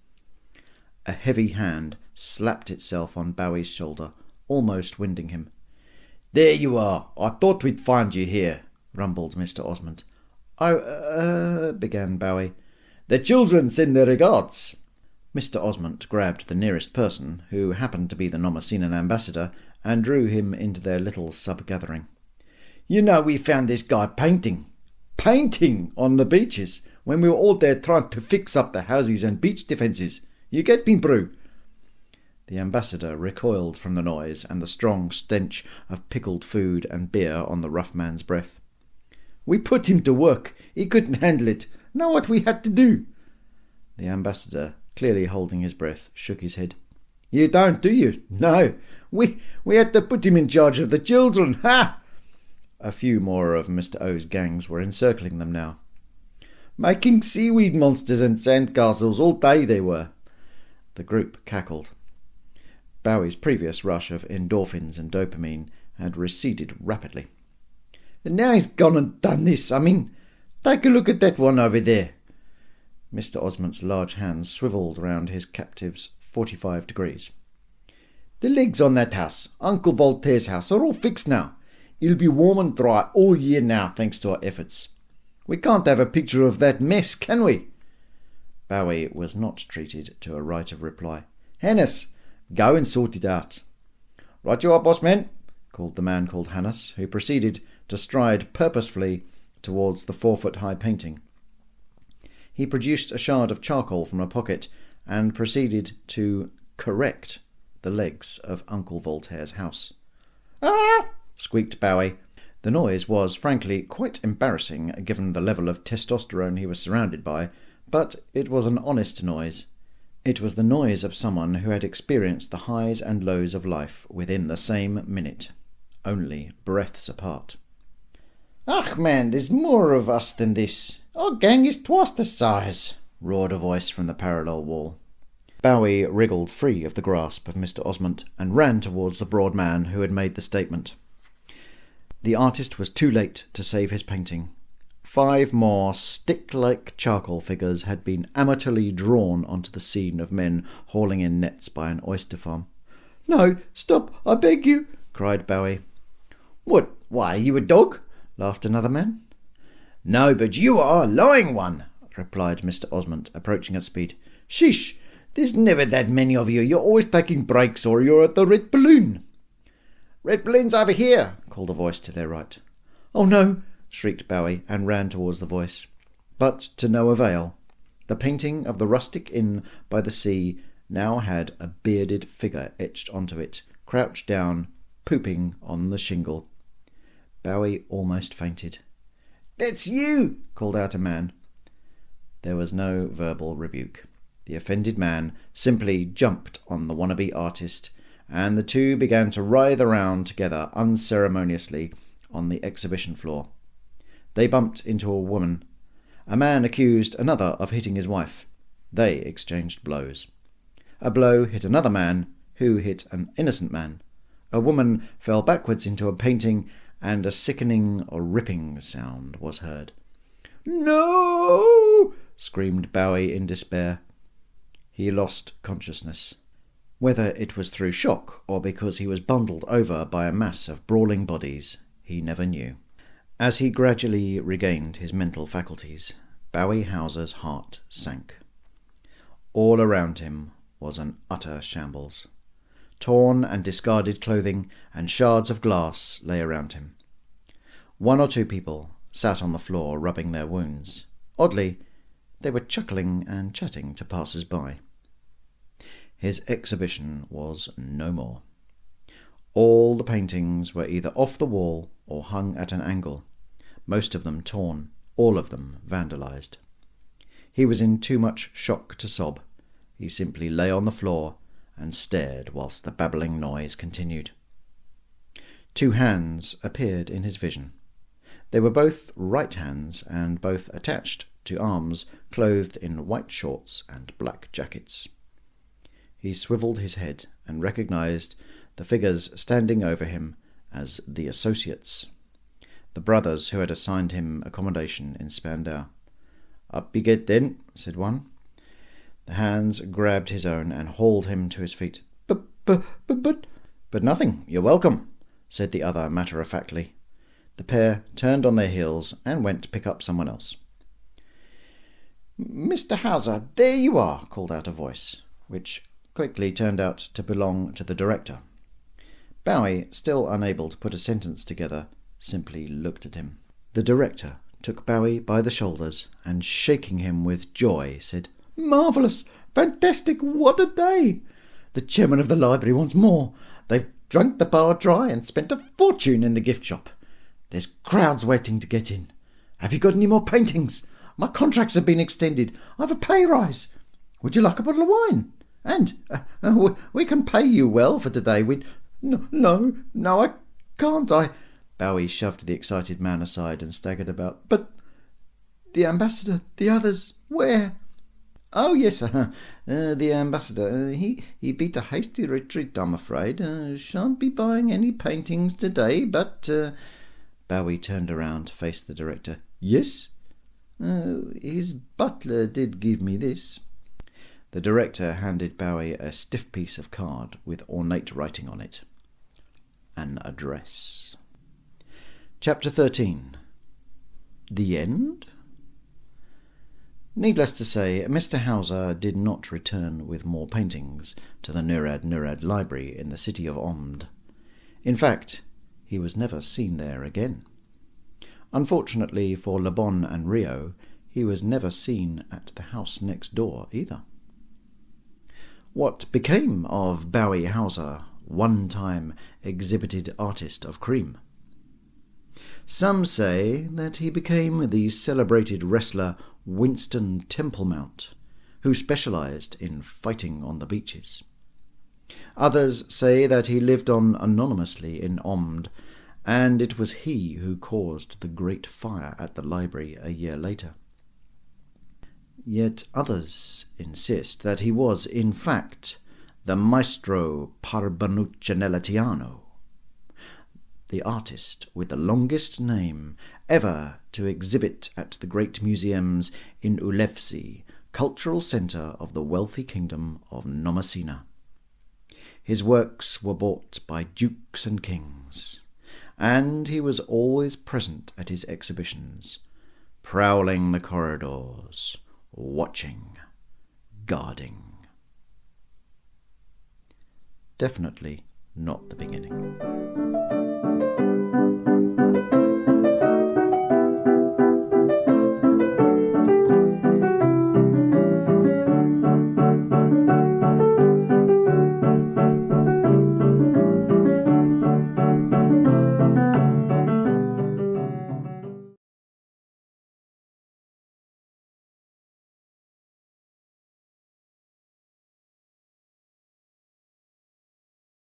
A heavy hand slapped itself on Bowie's shoulder, almost winding him. "There you are! I thought we'd find you here," rumbled Mr. Osmond. Began Bowie. "The children send their regards." Mr. Osmond grabbed the nearest person, who happened to be the Nomessina ambassador, and drew him into their little sub-gathering. "You know, we found this guy painting on the beaches when we were all there trying to fix up the houses and beach defences. You get me, Brew?" The ambassador recoiled from the noise and the strong stench of pickled food and beer on the rough man's breath. "We put him to work. He couldn't handle it. Know what we had to do?" The ambassador, clearly holding his breath, shook his head. "You don't, do you? No. We had to put him in charge of the children. Ha!" A few more of Mr. O's gangs were encircling them now. "Making seaweed monsters and sandcastles all day they were." The group cackled. Bowie's previous rush of endorphins and dopamine had receded rapidly. "And now he's gone and done this. I mean, take a look at that one over there." Mr. Osmond's large hands swivelled round his captive's 45 degrees. "The legs on that house, Uncle Voltaire's house, are all fixed now. It'll be warm and dry all year now, thanks to our efforts. We can't have a picture of that mess, can we?" Bowie was not treated to a right of reply. "Hannes, go and sort it out." "Right you are, boss man," called the man called Hannes, who proceeded to stride purposefully towards the 4-foot-high painting. He produced a shard of charcoal from a pocket and proceeded to correct the legs of Uncle Voltaire's house. "Ah!" squeaked Bowie. The noise was, frankly, quite embarrassing given the level of testosterone he was surrounded by, but it was an honest noise. It was the noise of someone who had experienced the highs and lows of life within the same minute, only breaths apart. "Ach, man, there's more of us than this. Our gang is twice the size," roared a voice from the parallel wall. Bowie wriggled free of the grasp of Mr. Osmond and ran towards the broad man who had made the statement. The artist was too late to save his painting. 5 more stick-like charcoal figures had been amateurly drawn onto the scene of men hauling in nets by an oyster farm. "No, stop, I beg you," cried Bowie. "What, why, are you a dog?" laughed another man. "No, but you are a lying one," replied Mr. Osmond, approaching at speed. "Sheesh, there's never that many of you. You're always taking breaks, or you're at the Red Balloon." "Red Balloon's over here," called a voice to their right. "Oh no," shrieked Bowie, and ran towards the voice. But to no avail. The painting of the rustic inn by the sea now had a bearded figure etched onto it, crouched down, pooping on the shingle. Bowie almost fainted. "That's you!" called out a man. There was no verbal rebuke. The offended man simply jumped on the wannabe artist, and the two began to writhe around together unceremoniously on the exhibition floor. They bumped into a woman. A man accused another of hitting his wife. They exchanged blows. A blow hit another man, who hit an innocent man. A woman fell backwards into a painting, and a sickening, ripping sound was heard. "No!" screamed Bowie in despair. He lost consciousness. Whether it was through shock or because he was bundled over by a mass of brawling bodies, he never knew. As he gradually regained his mental faculties, Bowie Hauser's heart sank. All around him was an utter shambles. Torn and discarded clothing and shards of glass lay around him. 1 or 2 people sat on the floor rubbing their wounds. Oddly, they were chuckling and chatting to passers-by. His exhibition was no more. All the paintings were either off the wall or hung at an angle, most of them torn, all of them vandalised. He was in too much shock to sob. He simply lay on the floor and stared whilst the babbling noise continued. 2 hands appeared in his vision. They were both right hands and both attached to arms clothed in white shorts and black jackets. He swivelled his head and recognised the figures standing over him as the associates, the brothers who had assigned him accommodation in Spandau. "Up you get then," said one. The hands grabbed his own and hauled him to his feet. But nothing, you're welcome," said the other matter-of-factly. The pair turned on their heels and went to pick up someone else. "Mr. Hauser, there you are," called out a voice, which quickly turned out to belong to the director. Bowie, still unable to put a sentence together, simply looked at him. The director took Bowie by the shoulders and, shaking him with joy, said, "Marvellous! Fantastic! What a day! The chairman of the library wants more. They've drunk the bar dry and spent a fortune in the gift shop. There's crowds waiting to get in. Have you got any more paintings? My contracts have been extended. I've a pay rise. Would you like a bottle of wine? And we can pay you well for today. No, I can't. Bowie shoved the excited man aside and staggered about. "But the ambassador, the others, where?" "Oh, yes, the ambassador. He beat a hasty retreat, I'm afraid. Shan't be buying any paintings today, but..." Bowie turned around to face the director. "Yes? His butler did give me this." The director handed Bowie a stiff piece of card with ornate writing on it. An address. Chapter 13. The end? Needless to say, Mr. Hauser did not return with more paintings to the Nurad Library in the city of Omd. In fact, he was never seen there again. Unfortunately for Le Bon and Rio, he was never seen at the house next door either. What became of Bowie Hauser, one-time exhibited artist of Cream? Some say that he became the celebrated wrestler Winston Templemount, who specialised in fighting on the beaches. Others say that he lived on anonymously in Omd, and it was he who caused the great fire at the library a year later. Yet others insist that he was, in fact, the maestro Parbanuchanellatiano, the artist with the longest name ever to exhibit at the great museums in Ulefsi, cultural centre of the wealthy kingdom of Nomessina. His works were bought by dukes and kings, and he was always present at his exhibitions, prowling the corridors, watching, guarding. Definitely not the beginning.